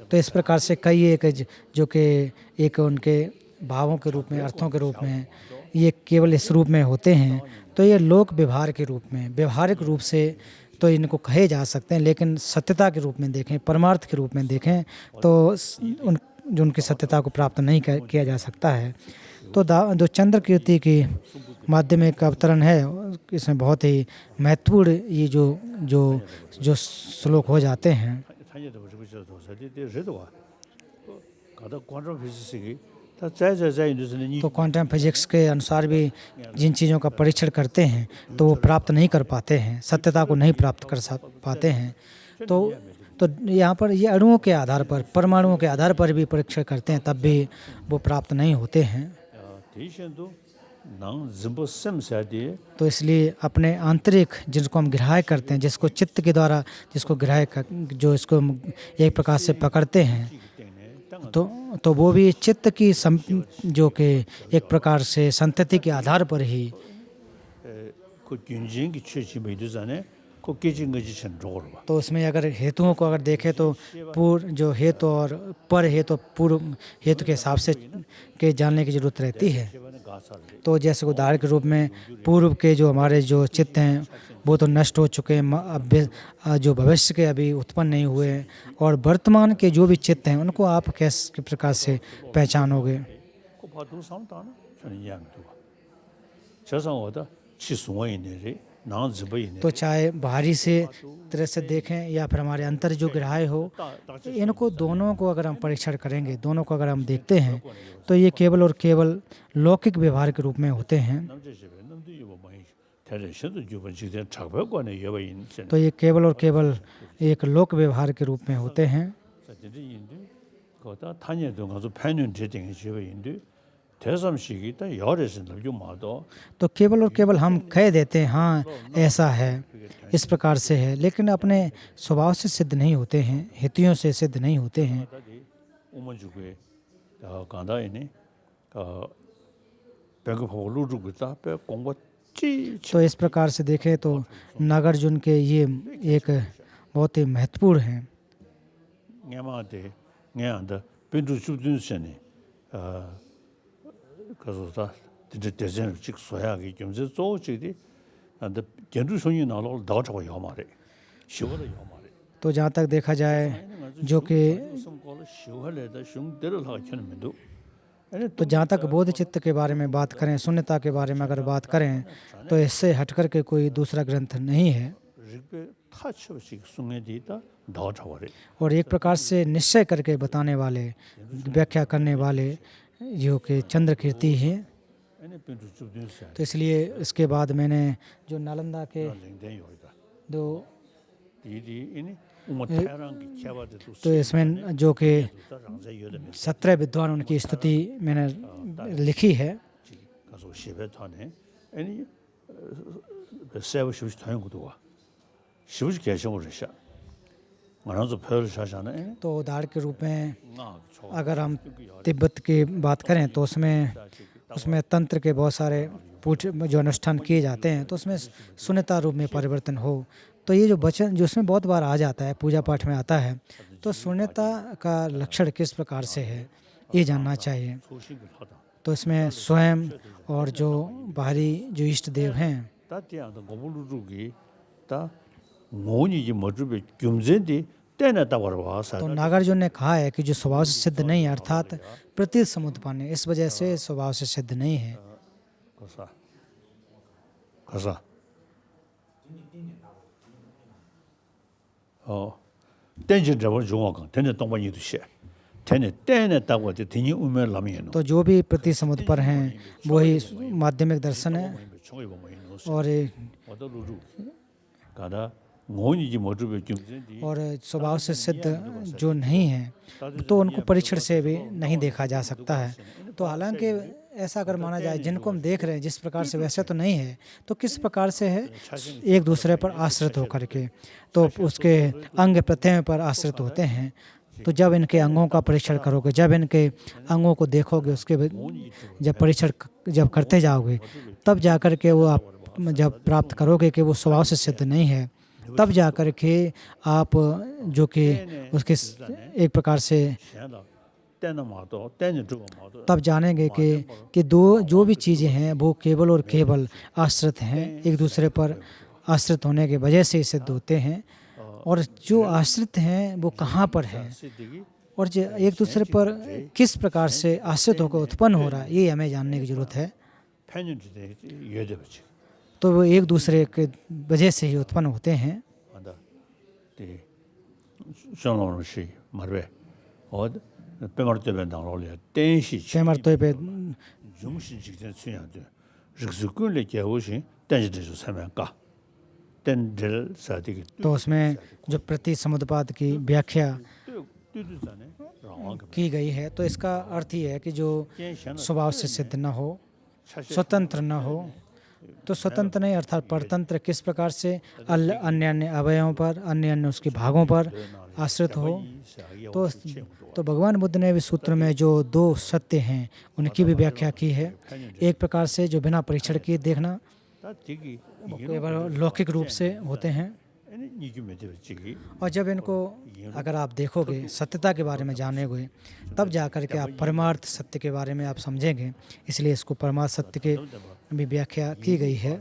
तो इस प्रकार से कई एक जो कि एक उनके भावों के रूप में, अर्थों के रूप में, ये केवल इस रूप में होते हैं। तो ये लोक व्यवहार के रूप में, व्यवहारिक रूप से तो इनको कहे जा सकते हैं, लेकिन सत्यता के रूप में देखें, परमार्थ के रूप में देखें तो जो उनकी सत्यता को प्राप्त नहीं किया जा सकता है। तो जो चंद्र कीर्ति की माध्यमिक अवतरण है इसमें बहुत ही महत्वपूर्ण ये जो श्लोक हो जाते हैं। तो क्वांटम फिजिक्स के अनुसार भी जिन चीज़ों का परीक्षण करते हैं तो वो प्राप्त नहीं कर पाते हैं, सत्यता को नहीं प्राप्त कर पाते हैं। तो यहाँ पर ये अणुओं के आधार पर, परमाणुओं के आधार पर भी परीक्षण करते हैं, तब भी वो प्राप्त नहीं होते हैं। nang zimbo sem sadi तो इसलिए अपने आंतरिक जिसको हम ग्राह्य करते हैं, जिसको चित्त के द्वारा जिसको जो इसको हम एक प्रकार से पकड़ते हैं, तो वो भी चित्त की जो कि एक प्रकार से संतति के आधार पर ही ko gyunjin ki chechi meidu zane ko gejin geji chen rogor ba तो उसमें अगर हेतुओं को अगर देखें तो पूर्व जो हेतु और पर हेतु पूर्व हेतु के हिसाब से के जानने की जरूरत रहती है। तो जैसे उदाहरण के रूप में पूर्व के जो हमारे जो चित्त हैं वो तो नष्ट हो चुके हैं, अब जो भविष्य के अभी उत्पन्न नहीं हुए हैं, और वर्तमान के जो भी चित्त हैं उनको आप किस प्रकार से पहचानोगे? ko ba du sam ta na chen yang du ba cha sang wo da chi suwa yin de nang zimbo yin तो चाहे बाहरी से तरह से देखें या फिर हमारे अंतर जो ग्राह्य हो, इनको दोनों को अगर हम परीक्षण करेंगे, दोनों को अगर हम देखते हैं, तो ये केवल और केवल लौकिक व्यवहार के रूप में होते हैं। nam je je nam du yo ma yin ta le shen du ju ban ji de chak ba kwa ne ye ba yin chen तो ये केवल और केवल एक लोक व्यवहार के रूप में होते हैं। sa de yin du ko da ta ne du ga zo pan yun je ding je ba yin du 대삼 시기 때 여래서 좀 마도 तो केवल और केवल हम कह देते हैं हाँ ऐसा है, इस प्रकार से है, लेकिन अपने स्वभाव से सिद्ध नहीं होते हैं, हेतुओं से सिद्ध नहीं होते हैं। 오만주게 간다이네 배고프고 루루고다 배 공부지 तो इस प्रकार से देखें तो नागार्जुन के ये एक बहुत ही महत्वपूर्ण हैं। 냐마데 냐한다 빈두 주든선에 그래서 대전 직 소야기 좀저 조직이 안데 견주 손이 나로 더 저거 요마래 시월에 요마래 तो जहाँ तक देखा जाए जो कि 시월에다 슝대를 하겠는데도 तो जहाँ तक बोध चित्त के बारे में बात करें, शून्यता के बारे में अगर बात करें, तो इससे हटकर के कोई दूसरा ग्रंथ नहीं है। और एक प्रकार से निश्चय करके बताने वाले, व्याख्या करने वाले जो कि चंद्र कीर्ति है। तो इसलिए इसके बाद मैंने जो नालंदा के दो तो इसमें जो कि 17 विद्वान उनकी स्तुति मैंने लिखी है। तो उदाहरण के रूप में अगर हम तिब्बत की बात करें तो उसमें तंत्र के बहुत सारे जो अनुष्ठान किए जाते हैं, तो उसमें शून्यता रूप में परिवर्तन हो। तो ये जो वचन जो उसमें बहुत बार आ जाता है, पूजा पाठ में आता है, तो शून्यता का लक्षण किस प्रकार से है ये जानना चाहिए। तो इसमें स्वयं और जो बाहरी जो इष्ट देव हैं, तो नागार्जुन ने कहा है कि जो स्वभाव से सिद्ध नहीं है, अर्थात प्रतीत समुत्पन्न है, इस वजह से स्वभाव से सिद्ध नहीं है। तो जो भी प्रति समुद्र पर हैं वही माध्यमिक दर्शन है। और स्वभाव से सिद्ध जो नहीं है तो उनको परीक्षण से भी नहीं देखा जा सकता है। तो हालांकि ऐसा अगर माना जाए जिनको हम देख रहे हैं जिस प्रकार से, वैसे तो नहीं है, तो किस प्रकार से है, एक दूसरे पर आश्रित होकर के, तो उसके अंग प्रत्यय पर आश्रित होते हैं। तो जब इनके अंगों का परीक्षण करोगे, जब इनके अंगों को देखोगे, उसके जब परीक्षण जब करते जाओगे, तब जाकर के वो आप जब प्राप्त करोगे कि वो स्वभाव से सिद्ध नहीं है, तब जाकर के आप जो कि उसके एक प्रकार से तब जानेंगे कि दो जो भी चीज़ें हैं वो केवल और केवल आश्रित हैं, एक दूसरे पर आश्रित होने की वजह से सिद्ध होते हैं। और जो आश्रित हैं वो कहाँ पर है और जो एक दूसरे पर किस प्रकार से आश्रित होकर उत्पन्न हो रहा है, ये हमें जानने की ज़रूरत है। तो वो एक दूसरे के वजह से ही उत्पन्न होते हैं। तो उसमें जो प्रति समुद्पाद की व्याख्या की गई है, तो इसका अर्थ ये है कि जो स्वभाव से सिद्ध न हो, स्वतंत्र न हो, तो स्वतंत्र नहीं अर्थात परतंत्र किस प्रकार से अन्य अन्य अवयवों पर, अन्य अन्य उसके भागों पर आश्रित हो। तो भगवान बुद्ध ने भी सूत्र में जो दो सत्य हैं उनकी भी व्याख्या की है। एक प्रकार से जो बिना परीक्षण किए देखना, वो केवल लौकिक रूप से होते हैं, और जब इनको अगर आप देखोगे, सत्यता के बारे में जानेंगे, तब जाकर के आप परमार्थ सत्य के बारे में आप समझेंगे। इसलिए इसको परमार्थ सत्य के भी व्याख्या की गई है।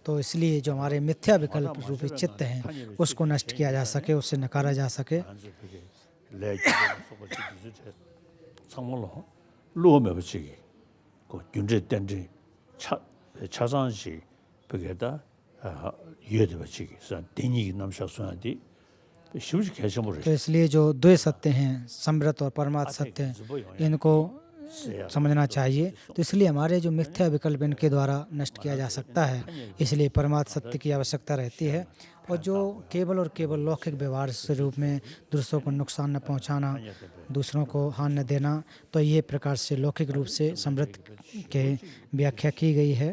तो इसलिए जो हमारे मिथ्या विकल्प रूपी चित्त हैं उसको नष्ट किया जा सके, उससे नकारा जा सके। 차상시 그게다 유에드버치기 선 대니 남샤수한테 शिवजी कैसे बोल रहे तो इसलिए जो द्वै सत्य हैं, समृत और परमार्थ सत्य, इनको समझना चाहिए। तो इसलिए हमारे जो मिथ्या विकल्प इनके द्वारा नष्ट किया जा सकता है, इसलिए परमार्थ सत्य की आवश्यकता रहती है। और जो केवल और केवल लौकिक व्यवहार के रूप में दूसरों को नुकसान न पहुंचाना, दूसरों को हानि न देना, तो ये प्रकार से लौकिक रूप से समृत के व्याख्या की गई है।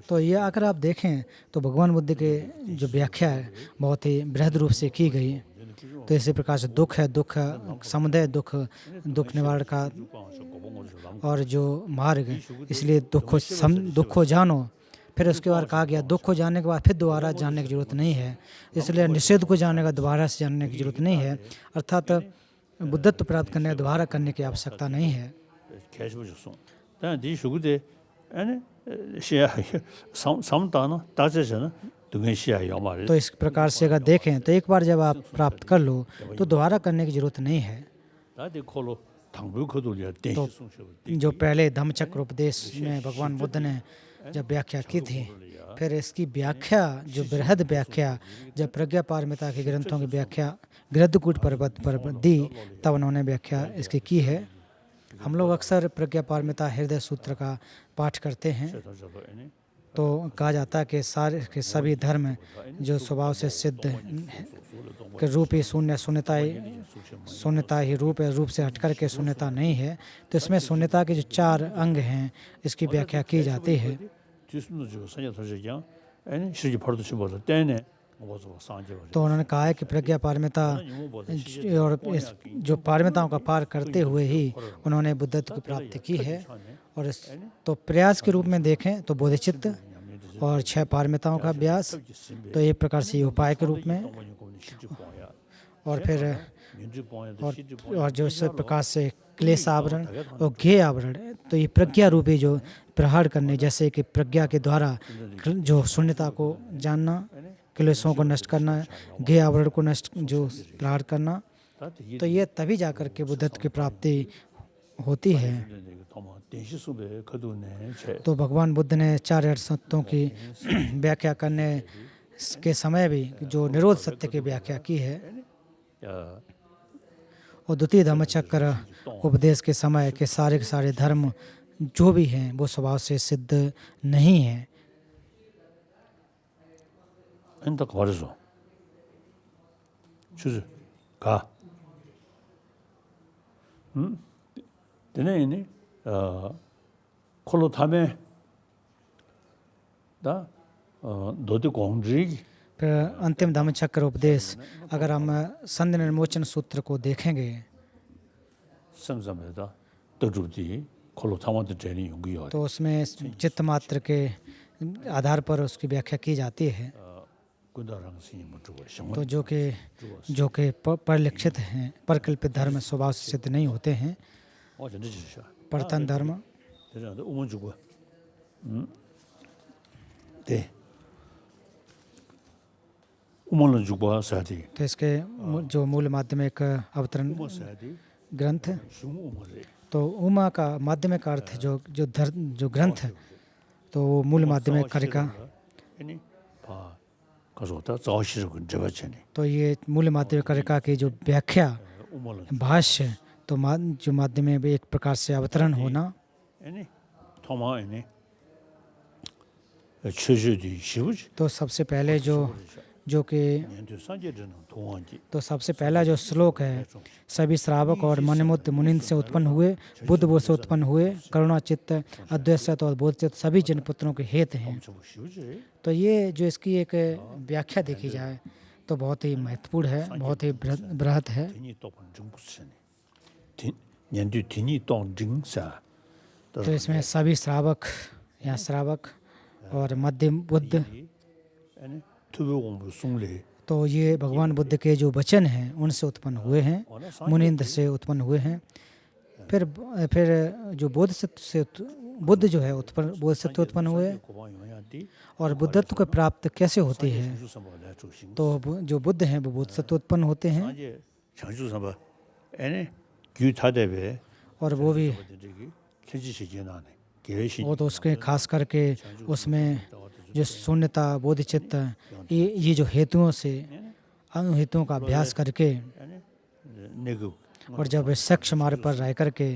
तो ये अगर आप देखें तो भगवान बुद्ध के जो व्याख्या है बहुत ही बृहद रूप से की गई है। तो इसी प्रकार से दुख है, दुख समुदय दुख, दुख निवारण का और जो मार्ग, इसलिए दुख को जानो। फिर उसके बाद कहा गया दुख को जानने के बाद फिर दोबारा जानने की जरूरत नहीं है, इसलिए निषेध को जानने का दोबारा से जानने की जरूरत नहीं है। अर्थात बुद्धत्व प्राप्त करने दोबारा करने की आवश्यकता नहीं है। तो इस प्रकार से अगर देखें तो एक बार जब आप प्राप्त कर लो तो दोबारा करने की जरूरत नहीं है। तो जो पहले धम्मचक्र उपदेश में भगवान बुद्ध ने जब व्याख्या की थी, फिर इसकी व्याख्या जो बृहद व्याख्या जब प्रज्ञा पारमिता के ग्रंथों की व्याख्या गृद्धकूट पर्वत पर दी, तब उन्होंने व्याख्या इसकी की है। हम लोग अक्सर प्रज्ञा पारमिता हृदय सूत्र का पाठ करते हैं। तो कहा जाता है कि सारे के सभी धर्म जो स्वभाव से सिद्ध के रूप ही शून्यता ही रूप है, रूप से हटकर के शून्यता नहीं है। तो इसमें शून्यता के जो 4 अंग हैं इसकी व्याख्या की जाती है। तो उन्होंने कहा है कि प्रज्ञा पारमिता और जो पारमिताओं का पार करते हुए ही उन्होंने बुद्धत्व की प्राप्ति की है। और तो प्रयास के रूप में देखें तो बोधिचित्त और 6 पारमिताओं का अभ्यास, तो एक प्रकार से उपाय के रूप में, और फिर और जो इस प्रकार से क्लेश आवरण और ज्ञेय आवरण, तो ये प्रज्ञा रूपी जो प्रहार करने, जैसे कि प्रज्ञा के द्वारा जो शून्यता को जानना, क्लेशों को नष्ट करना, ज्ञेय आवरण को नष्ट जो प्रहार करना, तो ये तभी जाकर के बुद्धत्व की प्राप्ति होती है। तो भगवान बुद्ध ने 4 सत्यों की व्याख्या करने के समय भी जो निरोध सत्य की व्याख्या की है, और द्वितीय धम्मचक्र उपदेश के समय के सारे धर्म जो भी हैं वो स्वभाव से सिद्ध नहीं हैं। फिर अंतिम धम्मचक्र उपदेश, अगर हम संधि निर्मोचन सूत्र को देखेंगे तो उसमें चित्त मात्र के आधार पर उसकी व्याख्या की जाती है। तो जो कि परिलक्षित हैं, परिकल्पित धर्म स्वभाव से सिद्ध नहीं होते हैं। परतन धर्म तो इसके जो मूल माध्यमिक अवतरण ग्रंथ, तो उमा का माध्यमिक अर्थ जो ग्रंथ, तो वो मूल माध्यमिक कारिका, तो ये मूल माध्यमिक कारिका की जो व्याख्या भाष्य, तो जो माध्यम में भी एक प्रकार से अवतरण होना, तो सबसे पहले जो जो कि 년도 산제는 동원지 तो सबसे पहला जो श्लोक है, सभी श्रावक और मनमुक्त मुनिंद से उत्पन्न हुए, बुद्ध बोध से उत्पन्न हुए, करुणा चित्त, अद्वैत और बोध चित्त सभी जनपुत्रों के हेत हैं। 엄청 쉬우지. तो ये जो इसकी एक व्याख्या देखी जाए तो बहुत ही महत्वपूर्ण है, बहुत ही बृहत है। din이 또 정부스네. 년도 din이 또 정사. तो इसमें सभी श्रावक या श्रावक और मध्यम बुद्ध, 아니 투부 공부 숭례. तो ये भगवान बुद्ध के जो वचन हैं उनसे उत्पन्न हुए हैं, मुनिंद से उत्पन्न हुए हैं। फिर जो बुद्ध जो है उत्पन्न बोधिसत्व उत्पन्न हुए। और बुद्धत्व को प्राप्त कैसे होती है? तो जो बुद्ध हैं वो बोधिसत्व उत्पन्न होते हैं, 장주삼바 애네 규타대베 और वो भी 켜지시지나네 계시 वो तो उसके खास करके उसमें जो शून्यता बोधिचित्त ये जो हेतुओं से अनुहेतुओं का अभ्यास करके 내고 और जब सक्ष मार्ग पर रह करके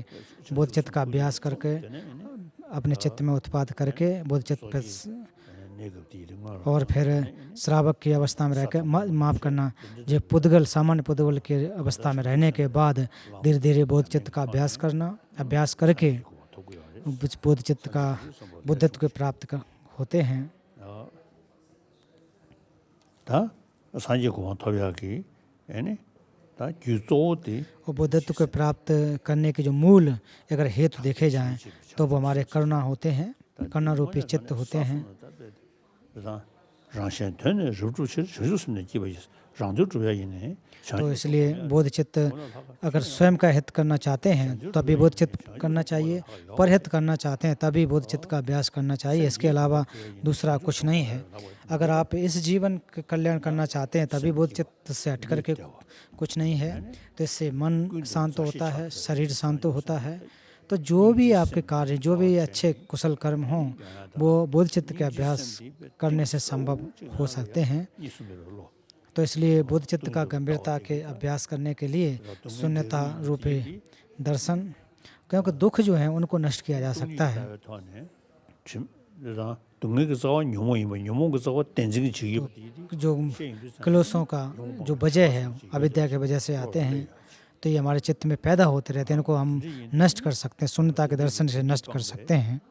बोधचित्त का अभ्यास करके अपने चित्त में उत्पाद करके बोधचित्त पर 내고디 이런 거 और फिर श्रावक की अवस्था में रहकर माफ़ करना, जो पुद्गल सामान्य पुद्गल की अवस्था में रहने के बाद धीरे धीरे बोधचित्त का अभ्यास करना, अभ्यास करके बोधचित्त का बुद्धत्व को प्राप्त होते हैं। 다 산지 고만 토비하기 애네 다 규조디 और बुद्धत्व को प्राप्त करने के जो मूल अगर हेतु देखे जाएं तो वो हमारे करुणा होते हैं, करुणा रूपी चित्त होते हैं। 그래서 랑션 되는 루주실 저주스는 기본이 랑도 주야 있네. तो इसलिए बोध चित्त अगर स्वयं का हित करना चाहते हैं तभी बोध चित्त करना चाहिए, परहित करना चाहते हैं तभी बोध चित्त का अभ्यास करना चाहिए, इसके अलावा दूसरा कुछ नहीं है। अगर आप इस जीवन का कल्याण करना चाहते हैं तभी बोध चित्त से हट करके कुछ नहीं है। तो इससे मन शांत होता है, शरीर शांत होता है। तो जो भी आपके कार्य, जो भी अच्छे कुशल कर्म हों वो बोध चित्त के अभ्यास करने से संभव हो सकते हैं। तो इसलिए बोध चित्त का गंभीरता के अभ्यास करने के लिए शून्यता रूपी दर्शन, क्योंकि दुख जो है उनको नष्ट किया जा सकता है। जो क्लेशों का जो वजह है अविद्या के वजह से आते हैं तो ये हमारे चित्त में पैदा होते रहते हैं, इनको हम नष्ट कर सकते हैं, शून्यता के दर्शन से नष्ट कर सकते हैं।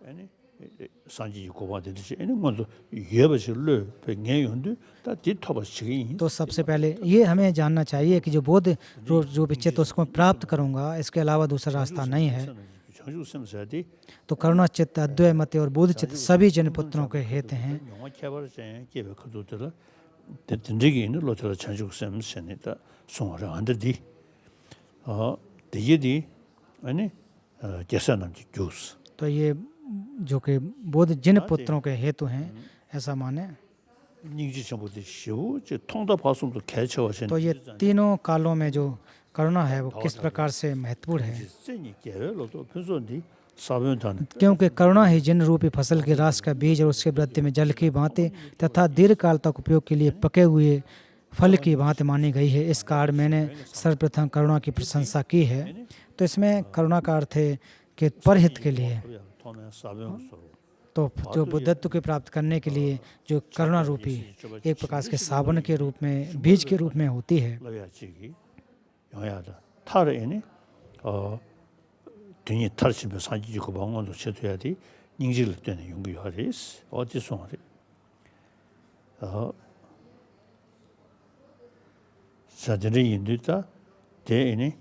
산지 고바되듯이 이런 것도 예버실로 백년인데 다 뒤터버시기 तो सबसे पहले ये हमें जानना चाहिए कि जो बोध जो विचित उसको मैं प्राप्त करूंगा, इसके अलावा दूसरा रास्ता नहीं है। 장주섬사디 तो करुणा चित्त, अद्वैत मत और बोध चित्त सभी जनपुत्रों के हेत हैं। 영화 개발자 개백도들 된적이 있는 로터를 장주섬선이다 송어를 안들디 되게디 아니 계산함지 교수 तो ये जो कि बोध जिन पुत्रों के हेतु हैं ऐसा माने। 닝지 전부터 쉬우 저 통다 파송도 개처하신 तो ये तीनों कालों में जो करुणा है वो किस प्रकार से महत्वपूर्ण है, 세니 개로도 편선디 사변단 क्योंकि करुणा ही जिन रूपी फसल के रास का बीज और उसके वृद्धि में जल की भांति तथा दीर्घ काल तक उपयोग के लिए पके हुए फल की भांति मानी गई है। इस कारण मैंने सर्वप्रथम करुणा की प्रशंसा की है। तो इसमें करुणा का अर्थ है कि परहित के लिए, तो जो बुद्धत्व को प्राप्त करने के लिए जो करुणा रूपी एक प्रकार के साबुन के रूप में, बीज के रूप में होती है। 러야지기 영야다 타르에네 등이 탈시면 산지고 방언도 쳐줘야지 닝지를 때는 연구하리스 어디서 하리 사들이 인도다 대에네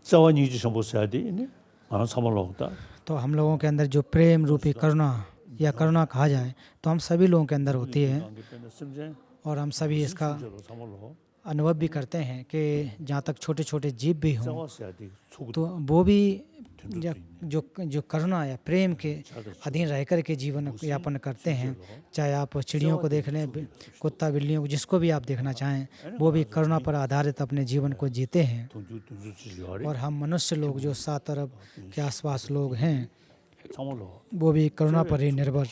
자원 닝지 정보 써야 되네 안 삼을로다 तो हम लोगों के अंदर जो प्रेम रूपी करुणा या करुणा कहा जाए तो हम सभी लोगों के अंदर होती है और हम सभी इसका अनुभव भी करते हैं कि जहाँ तक छोटे छोटे जीव भी हों तो वो भी जो करुणा या प्रेम के अधीन रह कर के जीवन यापन करते हैं। चाहे आप चिड़ियों को देख लें, कुत्ता बिल्लियों को, जिसको भी आप देखना चाहें, वो भी करुणा पर आधारित अपने जीवन को जीते हैं। और हम मनुष्य लोग जो 7 अरब के आसपास लोग हैं वो भी करुणा पर ही निर्भर,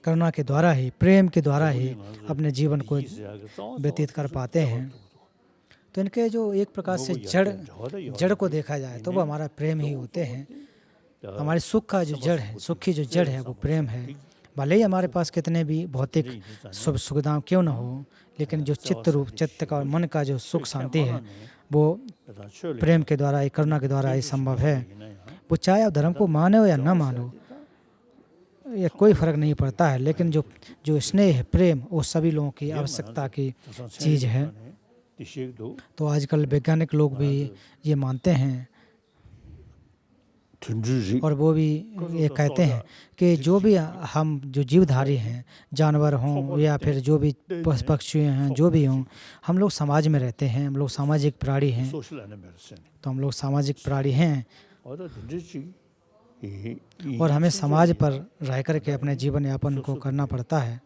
करुणा के द्वारा ही, प्रेम के द्वारा ही अपने जीवन को व्यतीत कर पाते हैं। तो इनके जो एक प्रकार से जड़ को देखा जाए तो वो हमारा प्रेम ही होते हैं। हमारे सुख का जो जड़ है, सुख की जो जड़ है वो प्रेम है। भले ही हमारे पास कितने भी भौतिक सुख सुविधाएं क्यों न हो, लेकिन जो चित्त रूप चित्त का और मन का जो सुख शांति है वो प्रेम के द्वारा ही, करुणा के द्वारा ही संभव है। वो चाहे आप धर्म को मानो या न मानो, ये कोई फर्क नहीं पड़ता है, लेकिन जो जो स्नेह है, प्रेम, वो सभी लोगों की आवश्यकता की चीज़ है। तो आजकल वैज्ञानिक लोग भी ये मानते हैं और वो भी ये कहते हैं कि जो भी हम जो जीवधारी हैं, जानवर हों या फिर जो भी पशु पक्षी हैं, जो भी हों, हम लोग समाज में रहते हैं, हम लोग सामाजिक प्राणी हैं। तो हम लोग सामाजिक प्राणी हैं और हमें समाज पर रह कर के अपने जीवन यापन को करना पड़ता है।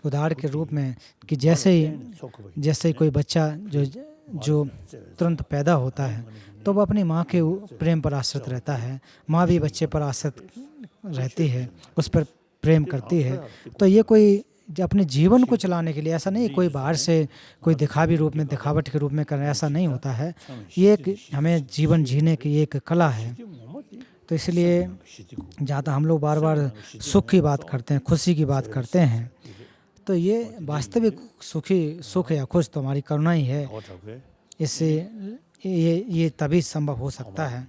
उदाहरण के रूप में कि जैसे ही कोई बच्चा जो तुरंत पैदा होता है तो वो अपनी माँ के प्रेम पर आश्रित रहता है, माँ भी बच्चे पर आश्रित रहती है, उस पर प्रेम करती है। तो ये कोई अपने जीवन को चलाने के लिए ऐसा नहीं, कोई बाहर से कोई दिखावी रूप में, दिखावट के रूप में करना, ऐसा नहीं होता है। ये एक हमें जीवन जीने की एक कला है। तो इसलिए जहाँ तक हम लोग बार बार सुख की बात करते हैं, खुशी की बात करते हैं, तो ये वास्तविक सुख या खुश तो हमारी करुणा ही है। इससे ये तभी संभव हो सकता है।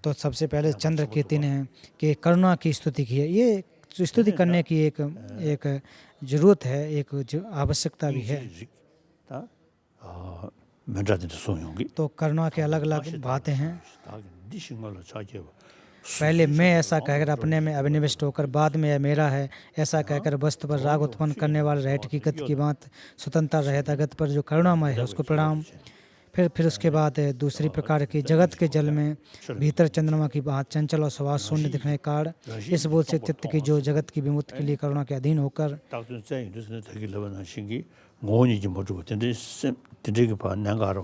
तो सबसे पहले चंद्र कीर्ति ने कि करुणा की स्तुति की है। ये स्तुति करने की एक जरूरत है, एक आवश्यकता भी है। तो करुणा के अलग अलग बातें हैं। पहले मैं ऐसा कहकर अपने में अभिनिविष्ट होकर, बाद में यह मेरा है ऐसा कहकर वस्तु पर राग उत्पन्न करने वाले रहट की गति की बात, स्वतंत्रता रहत अगत पर जो करुणामय है उसको प्रणाम। फिर उसके बाद दूसरी प्रकार की जगत के जल में भीतर चंद्रमा की बात, चंचल और स्वभाव शून्य दिखने के कारण इस बोध से चित्त की जो जगत की विमुक्ति के लिए करुणा के अधीन होकर।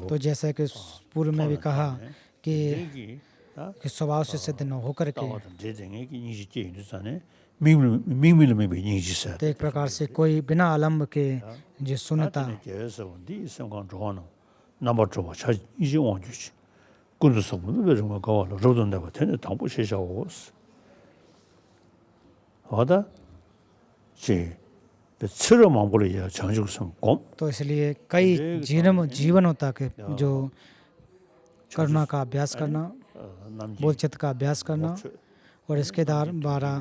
तो जैसा कि पूर्व में भी कहा कि स्वभाव से सिद्ध न होकर के, तो एक प्रकार से कोई बिना आलम्ब के जो सुनता, तो इसलिए कई जीवनों तक जो करुणा का अभ्यास करना, बोधचित्त का अभ्यास करना और इसके द्वारा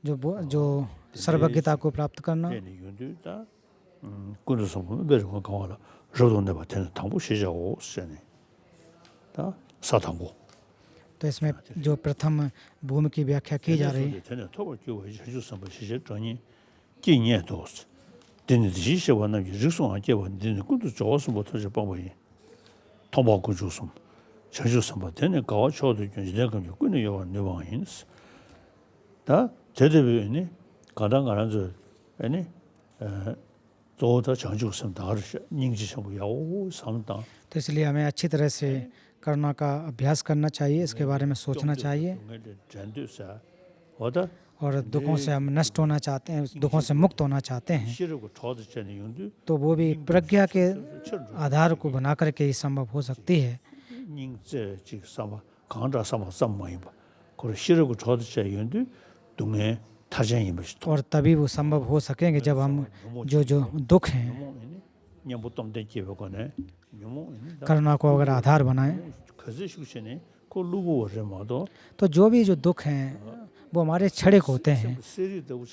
जो सर्वज्ञता को प्राप्त करना। तो इसमें जो प्रथम भूमि की व्याख्या की जा रही है, तो इसलिए हमें अच्छी तरह से करुणा का अभ्यास करना चाहिए, इसके बारे में सोचना चाहिए। और दुखों से हम नष्ट होना चाहते हैं, दुखों से मुक्त होना चाहते हैं, तो वो भी प्रज्ञा के आधार को बना करके ही संभव हो सकती है। और तभी वो संभव हो सकेंगे जब हम जो दुख हैं, करुणा को अगर आधार बनाएं, तो जो दुख हैं वो हमारे क्षणिक होते हैं।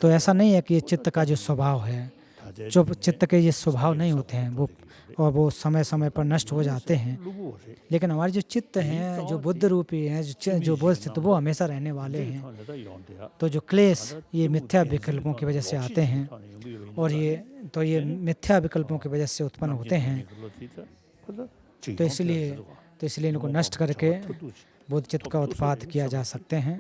तो ऐसा नहीं है कि ये चित्त का जो स्वभाव है, जो चित्त के ये स्वभाव नहीं होते हैं वो समय समय पर नष्ट हो जाते हैं। लेकिन हमारे जो चित्त हैं, जो बुद्ध रूपी हैं, जो बोध चित्त, वो हमेशा रहने वाले हैं। तो जो क्लेश ये मिथ्या विकल्पों की वजह से आते हैं, और ये मिथ्या विकल्पों की वजह से उत्पन्न होते हैं। तो इसलिए इनको नष्ट करके बोध चित्त का उत्पाद किया जा सकते हैं।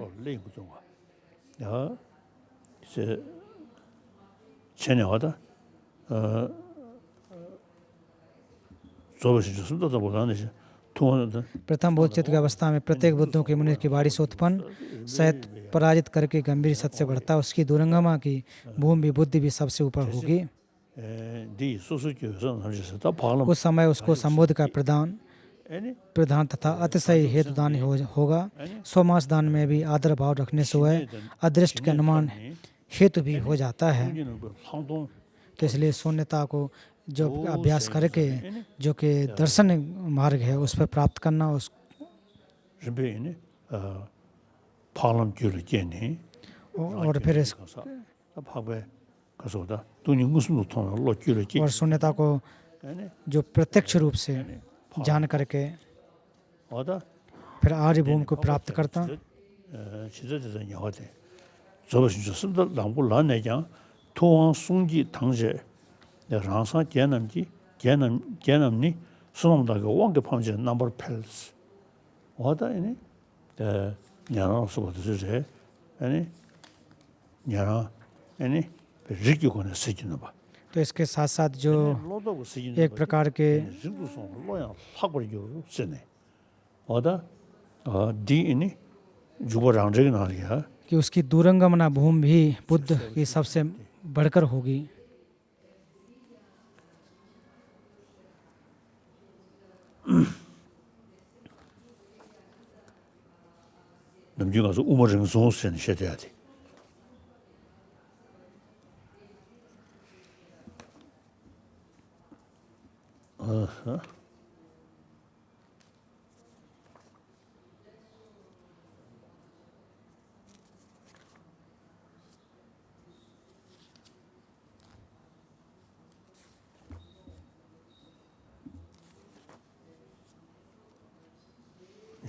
प्रथम बोध चित्त की अवस्था में प्रत्येक बुद्धों के मुनि की वाणी से उत्पन्न सहित पराजित करके गंभीर सत्य से बढ़ता, उसकी दुरंगमा की भूमि भी बुद्धि भी सबसे ऊपर होगी। 디 소소교선 하셔서 다 발음 उस समय उसको संबोध का एने प्रधान तथा अतिशय हेतुदान होगा। सोमास दान में भी आदर भाव रखने से वह अदृष्ट के अनुमान हेतु भी हो जाता है। 상동 तो इसलिए शून्यता को जो अभ्यास करके जो कि दर्शन मार्ग है उस पर प्राप्त करना, उस 르베네 발음 교르게네 और फिर इस 다 파베 가서다 돈이 무슨 노통 로 교르게 और शून्यता को एने जो प्रत्यक्ष रूप से जान करके 어다 फिर आर्य भूमि को प्राप्त करता। 시대에서 야와데 저것이 좀더 남고 라내장 통왕 송지 당제 랑사 개남지 개남니 수놈다가 왕게 판제 넘버 펠스 어다이네 냐나 소버드제 아니 냐나 아니 리기고는 쓰기는 봐 तो इसके साथ साथ जो 로도고 쓰기는 एक प्रकार के 진구송 로야 파고리요 쓰네 어다 디니 जुगोरांजगे नालिया कि उसकी दूरंगमना भूमि भी बुद्ध की सबसे बढ़कर होगी। 남중 가서 우머정 송선 시대야 돼.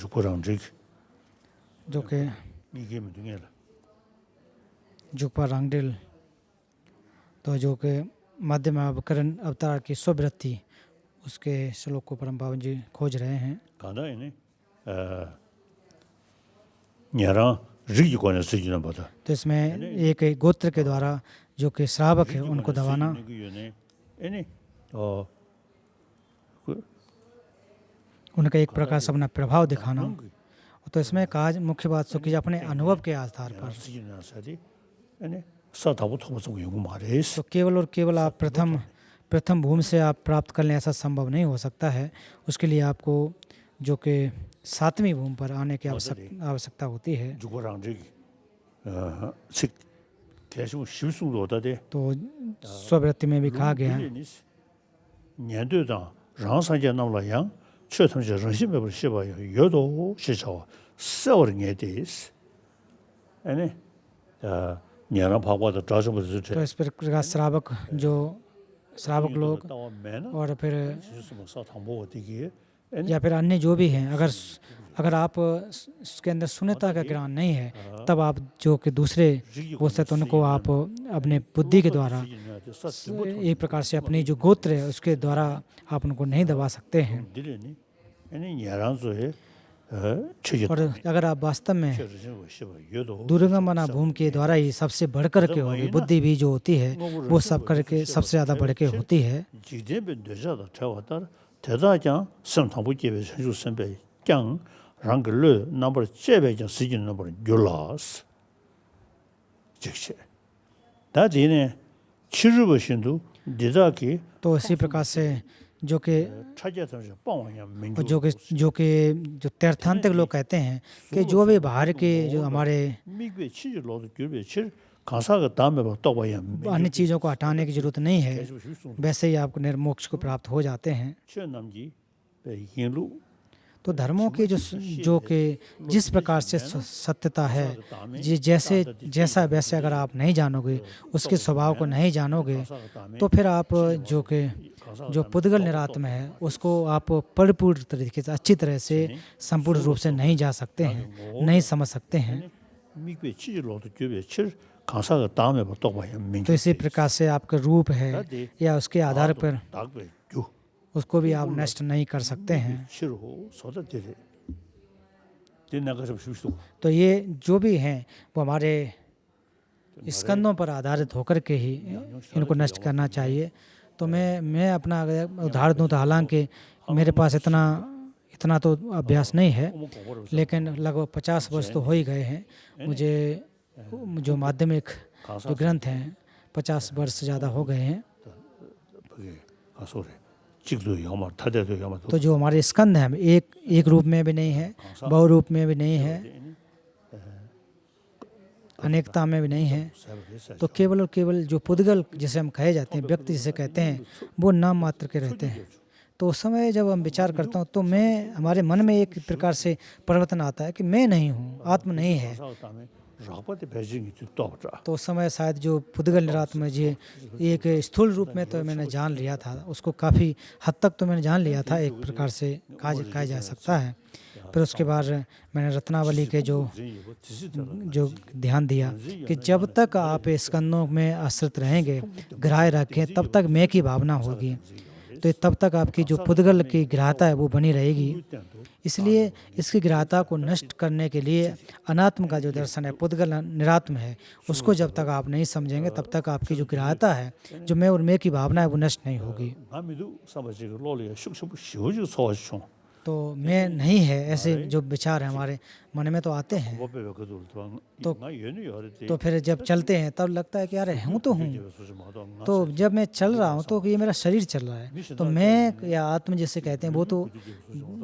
जुगोरांजगे जो कि 이게 뭐냐? जुगपा रांगडिल तो जो कि मध्य में अवकरण अवतार की स्ववृत्ति उसके श्लोक को परम पावन जी खोज रहे हैं। 가다이네. 냐랑 리기고는 쓰기는 보다. तो इसमें एक गोत्र के द्वारा जो कि श्रावक है उनको दबाना, एने उनका एक प्रकार से अपना प्रभाव दिखाना। तो इसमें कहा मुख्य बात सो कि अपने अनुभव के आधार पर एने 사다부터 무슨 요구 말해서 तो केवल और केवल आप प्रथम भूमि से आप प्राप्त कर लें ऐसा संभव नहीं हो सकता है। उसके लिए आपको जो कि सातवीं भूमि पर आने की आवश्यकता होती है। जुगो랑저기 식 대신 실수도 얻어대 तो स्ववृत्ति में भी कहा गया है 년도다 랑사제 나올라양 최통제 정신법을 씹어요 여도 시초 세월에 대해서 아니 냐나 भागवत राजबुद्ध तो इस प्रकार श्रावक लोग और फिर या फिर अन्य जो भी हैं, अगर आप इसके अंदर शून्यता का ज्ञान नहीं है तब आप जो कि दूसरे वो से तो उनको आप अपने बुद्धि के द्वारा एक प्रकार से अपनी जो गोत्र है उसके द्वारा आप उनको नहीं दबा सकते हैं। और अगर आप वास्तव में दूरंगमना भूमि के द्वारा ही सबसे बढ़कर के होगी, बुद्धि भी जो होती है वो सब करके सबसे ज़्यादा बढ़ के होती है। 대다장 성탐부계의 선수 선배 장 랑글르 넘버 700장 쓰기는 넘버 요라스 즉시 다지네 치르버신도 디다기 तो इसी प्रकार से जो कि 차지하면서 뻥이야 민주 जो तीर्थांतक लोग कहते हैं कि जो भी बाहर के जो हमारे 미국의 치즈로도 교배 칠 가사가 다음에 또 봐야 अन्य चीज़ों को हटाने की जरूरत नहीं है, वैसे ही आपको निर्मोक्ष को प्राप्त हो जाते हैं। 남지 인루 तो धर्मों की जो कि जिस प्रकार से सत्यता है जैसा वैसे अगर आप नहीं जानोगे, उसके स्वभाव को नहीं जानोगे, तो फिर आप जो पुद्गल निरात्म है उसको आप परिपूर्ण तरीके से अच्छी तरह से संपूर्ण रूप से नहीं जा सकते हैं, नहीं समझ सकते हैं। 미국의 치즈로도 교배 칠 가사가 다음에 또 봐야 민주 तो इसी प्रकार से आपका रूप है या उसके आधार पर 다그베 교 उसको भी आप नष्ट नहीं कर सकते हैं। 싫어 소다들이 내가 좀 실수 तो ये जो भी हैं वो हमारे स्कंदों पर आधारित होकर के ही इनको नष्ट करना चाहिए। तो मैं अपना उदाहरण दूँ तो हालांकि मेरे पास इतना तो अभ्यास नहीं है, लेकिन लगभग 50 वर्ष तो हो ही गए हैं मुझे जो माध्यमिक जो ग्रंथ हैं 50 वर्ष से ज़्यादा हो गए हैं। 그게 가소래 직도 영마 타대도 영마 तो जो हमारे स्कंद हैं एक रूप में भी नहीं है, बहु रूप में भी नहीं है, अनेकता में भी नहीं है। तो केवल और केवल जो पुद्गल जिसे हम कहे जाते हैं, व्यक्ति जिसे कहते हैं, वो नाम मात्र के रहते हैं। तो उस समय जब हम विचार करता हूँ तो मैं हमारे मन में एक प्रकार से परिवर्तन आता है कि मैं नहीं हूँ, आत्म नहीं है। 다음에 라바데 베징이 또 तो उस समय शायद जो पुद्गल निरात्मा जी एक स्थूल रूप में तो मैंने जान लिया था, उसको काफ़ी हद तक तो मैंने जान लिया था, एक प्रकार से कहा जा सकता है। फिर उसके बाद मैंने रत्नावली के जो ध्यान दिया कि जब तक आप स्कंदों में आश्रित रहेंगे, ग्राह्य रखें, तब तक मैं की भावना होगी, तो तब तक आपकी जो पुद्गल की ग्राह्यता है वो बनी रहेगी। इसलिए इसकी ग्राह्यता को नष्ट करने के लिए अनात्म का जो दर्शन है, पुद्गल निरात्म है, उसको जब तक आप नहीं समझेंगे तब तक आपकी जो ग्राह्यता है, जो मैं और मैं की भावना है, वो नष्ट नहीं होगी। 마음에도 사바지가 로리가 슉슉 쉬어지고 소화시총 तो मैं नहीं है, ऐसे जो विचार हैं हमारे मन में तो आते हैं। 고배가 그들 나 얘는 여랬지 तो फिर जब चलते हैं तब लगता है कि यार हूँ तो हूँ। तो जब मैं चल रहा हूँ तो ये मेरा शरीर चल रहा है, तो मैं या आत्म जिसे कहते हैं वो तो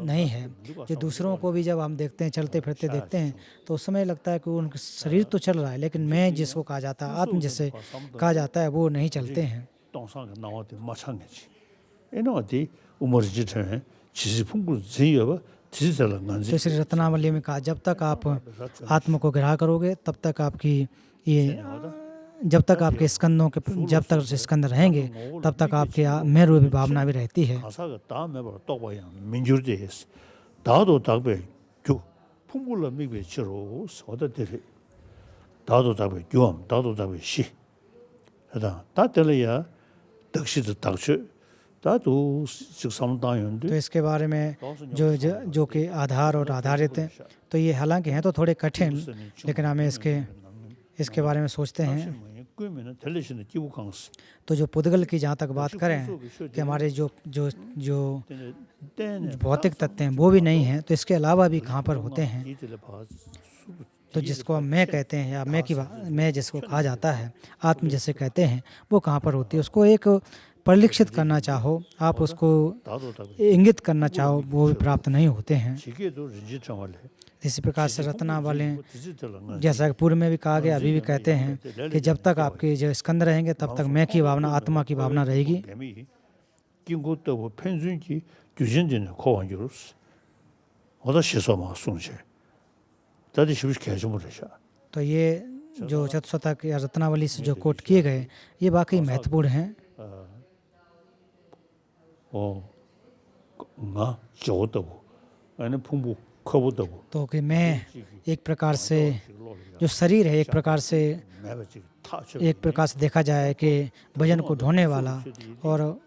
नहीं है। जो दूसरों को भी जब हम देखते हैं, चलते फिरते देखते हैं, तो उस समय लगता है कि उनका शरीर तो चल रहा है, लेकिन मैं जिसको कहा जाता है, आत्म जिसे कहा जाता है, वो नहीं चलते हैं। 동상에 나와도 마찬가지 이놈한테 우머지처럼 지지풍구 제여봐 지지살은 간지 तो श्री रत्नावली में कहा, जब तक आप आत्म को ग्रह करोगे तब तक आपकी ये जब तक आपके स्कंदों के जब तक स्कंद रहेंगे तब तक आपके मैं रूपी भावना भी रहती है। 가사가 다음에 봐 똑바야 민주주의에서 다도 답에 교 풍불로 미베 치로 소다들이 다도 답에 교함 다도 답에 시 하다 다들이야 덕시도 덕시 다도 식삼당연데 तो इसके बारे में जो कि आधार और आधारित हैं, तो ये हालांकि हैं तो थोड़े कठिन, लेकिन हमें इसके बारे में सोचते हैं। 꾸면은 텔레비전에 기부 강스 तो जो पुद्गल की जहाँ तक बात करें कि हमारे जो जो जो 때는 भौतिक तत्व हैं वो भी नहीं हैं, तो इसके अलावा भी कहाँ पर होते हैं। 이들을 봐 तो जिसको हम मैं कहते हैं या मैं जिसको कहा जाता है, आत्म जिसे कहते हैं, वो कहाँ पर होती है। उसको एक परिलक्षित करना चाहो, आप उसको 다도 답에 इंगित करना चाहो, वो भी प्राप्त नहीं होते हैं। 지게도 린지청을 해 इसी प्रकार से रत्ना वाले, 디지털은 जैसा कि पूर्व में भी कहा गया, अभी भी कहते हैं कि जब तक आपके जो स्कंद रहेंगे तब तक मैं की भावना, आत्मा की भावना रहेगी। 뱀이 긴것도 편순기 규진진의 코완교로스 어다 시소마 순세 다들 시비시 개좀으로셔 तो ये जो चतुशतक या रत्नावली से जो कोट किए गए, ये वाकई महत्वपूर्ण हैं। 나 저었다고 아니 풍부 커보다고 तो कि मैं एक प्रकार से जो शरीर है, एक प्रकार से 매버지 타쳐 देखा जाए कि वजन को ढोने वाला, और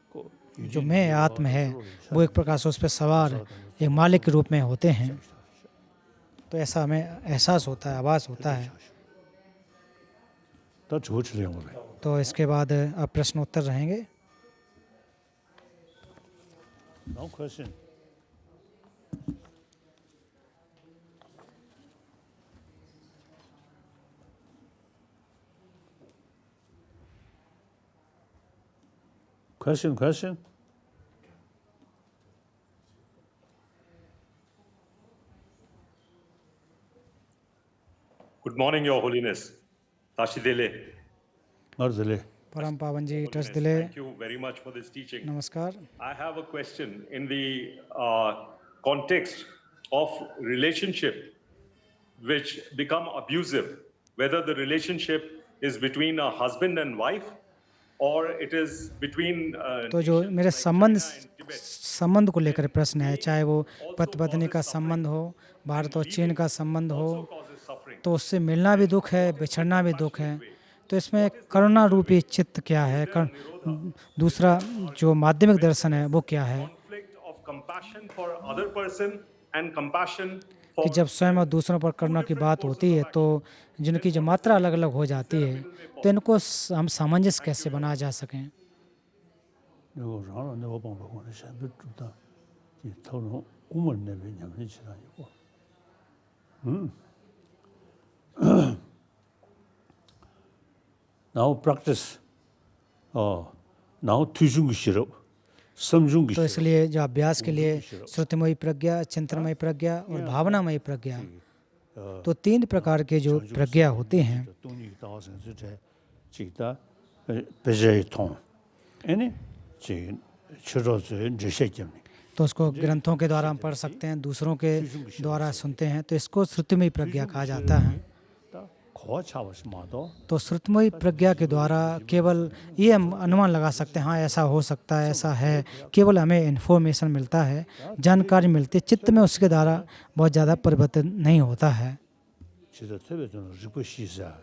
जो मैं आत्म है वो एक प्रकार से उस पर सवार एक मालिक के रूप में होते हैं। तो ऐसा हमें एहसास होता है, आभास होता है। 다 저치려는 거래 तो इसके बाद अब प्रश्न उत्तर रहेंगे। No question. Question? Good morning, Your Holiness. Tashidele. 말들래. परम पावन जी ट्रस्ट दिले, Thank you very much for this teaching. नमस्कार। I have a question in the context of relationship which become abusive, whether the relationship is between a husband and wife or it is between तो जो मेरे संबंध को लेकर प्रश्न है, चाहे वो पति पत्नी का संबंध हो, भारत और चीन का संबंध हो, causes suffering. तो उससे मिलना भी दुख है, बिछड़ना भी दुख है। तो इसमें करुणा रूपी चित्त क्या है, दूसरा जो माध्यमिक दर्शन है वो क्या है, Conflict of compassion for other person and compassion for कि जब स्वयं और दूसरों पर करुणा की बात होती है तो जिनकी जो मात्रा अलग अलग हो जाती है, तो इनको हम सामंजस्य कैसे बना जा सकें। 이거 라나 내가 방법은 샘부다. 이 터는 우물 내면 냠이 지나고. Now practice 나오 투중기 싫어. समझूंगी तो इसलिए जो अभ्यास के लिए श्रुतिमयी प्रज्ञा, चिंतनमयी प्रज्ञा और भावनामयी प्रज्ञा, तो 3 प्रकार के जो प्रज्ञा होते हैं, 동이 다와서 저 지다 배제통 एने 지 추로즈 제세점 तो उसको ग्रंथों के द्वारा हम पढ़ सकते हैं, दूसरों के द्वारा सुनते हैं, तो इसको श्रुतिमयी प्रज्ञा कहा जाता है। 거차워서 마도 तो श्रुतिमयी प्रज्ञा के द्वारा केवल ये हम अनुमान लगा सकते हैं, हाँ ऐसा हो सकता है, ऐसा है, केवल हमें इन्फॉर्मेशन मिलता है, जानकारी मिलती है, चित्त में उसके द्वारा बहुत ज़्यादा परिवर्तन नहीं होता है। 지도特别좀 리포시자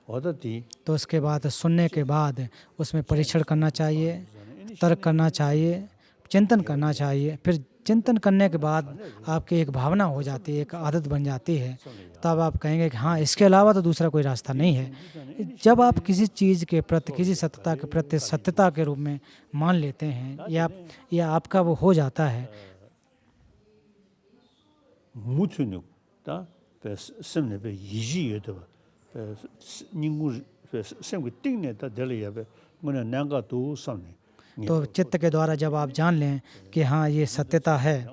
어디 तो उसके बाद सुनने के बाद उसमें परीक्षण करना चाहिए, तर्क करना चाहिए, चिंतन करना चाहिए। फिर चिंतन करने के बाद आपकी एक भावना हो जाती है, एक आदत बन जाती है, तब आप कहेंगे कि हाँ इसके अलावा तो दूसरा कोई रास्ता नहीं है। जब आप किसी चीज़ के प्रति, किसी सत्यता के प्रति सत्यता के रूप में मान लेते हैं या आपका वो हो जाता है, 무투는 다 semne be yiji yedo ningu semge tingne da dele yabe mona nanga do samne तो चित्त के द्वारा जब आप जान लें कि हाँ ये सत्यता है,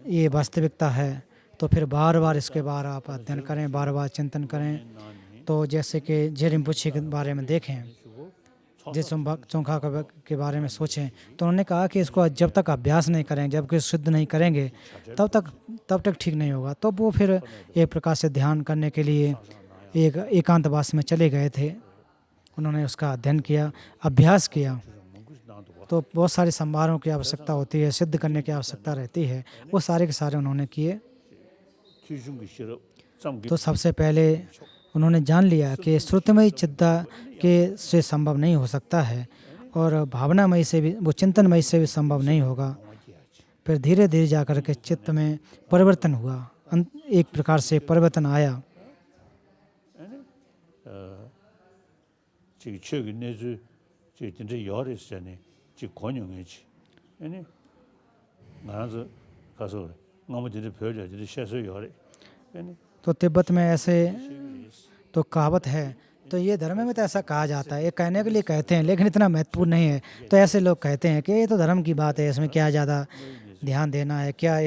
ये वास्तविकता है, तो फिर बार बार इसके बारे आप अध्ययन करें, बार बार चिंतन करें। तो जैसे कि जे रिम्पोछे के बारे में देखें, जे चोंखा के बारे में सोचें, तो उन्होंने कहा कि इसको जब तक अभ्यास नहीं करेंगे, जब कि सिद्ध नहीं करेंगे, तब तक ठीक नहीं होगा। तो वो फिर एक प्रकार से ध्यान करने के लिए एक एकांतवास में चले गए थे। उन्होंने उसका अध्ययन किया, अभ्यास किया। तो बहुत सारे संभारों की आवश्यकता होती है, सिद्ध करने की आवश्यकता रहती है, वो सारे के सारे उन्होंने किए। तो सबसे पहले उन्होंने जान लिया कि श्रुतिमयी चित्ता के से संभव नहीं हो सकता है और भावनामयी से भी, वो चिंतनमयी से भी संभव नहीं होगा। फिर धीरे धीरे जाकर के चित्त में परिवर्तन हुआ, एक प्रकार से परिवर्तन आया। 지 권용이지. 아니 나서 가서 아무데도 별자들이 셔서 요래. 아니 तो तिब्बत में ऐसे तो कहावत है, तो ये धर्म में तो ऐसा कहा जाता है, ये कहने के लिए कहते हैं, लेकिन इतना महत्वपूर्ण नहीं है। तो ऐसे लोग कहते हैं कि ये तो धर्म की बात है, इसमें क्या ज़्यादा ध्यान देना है, क्या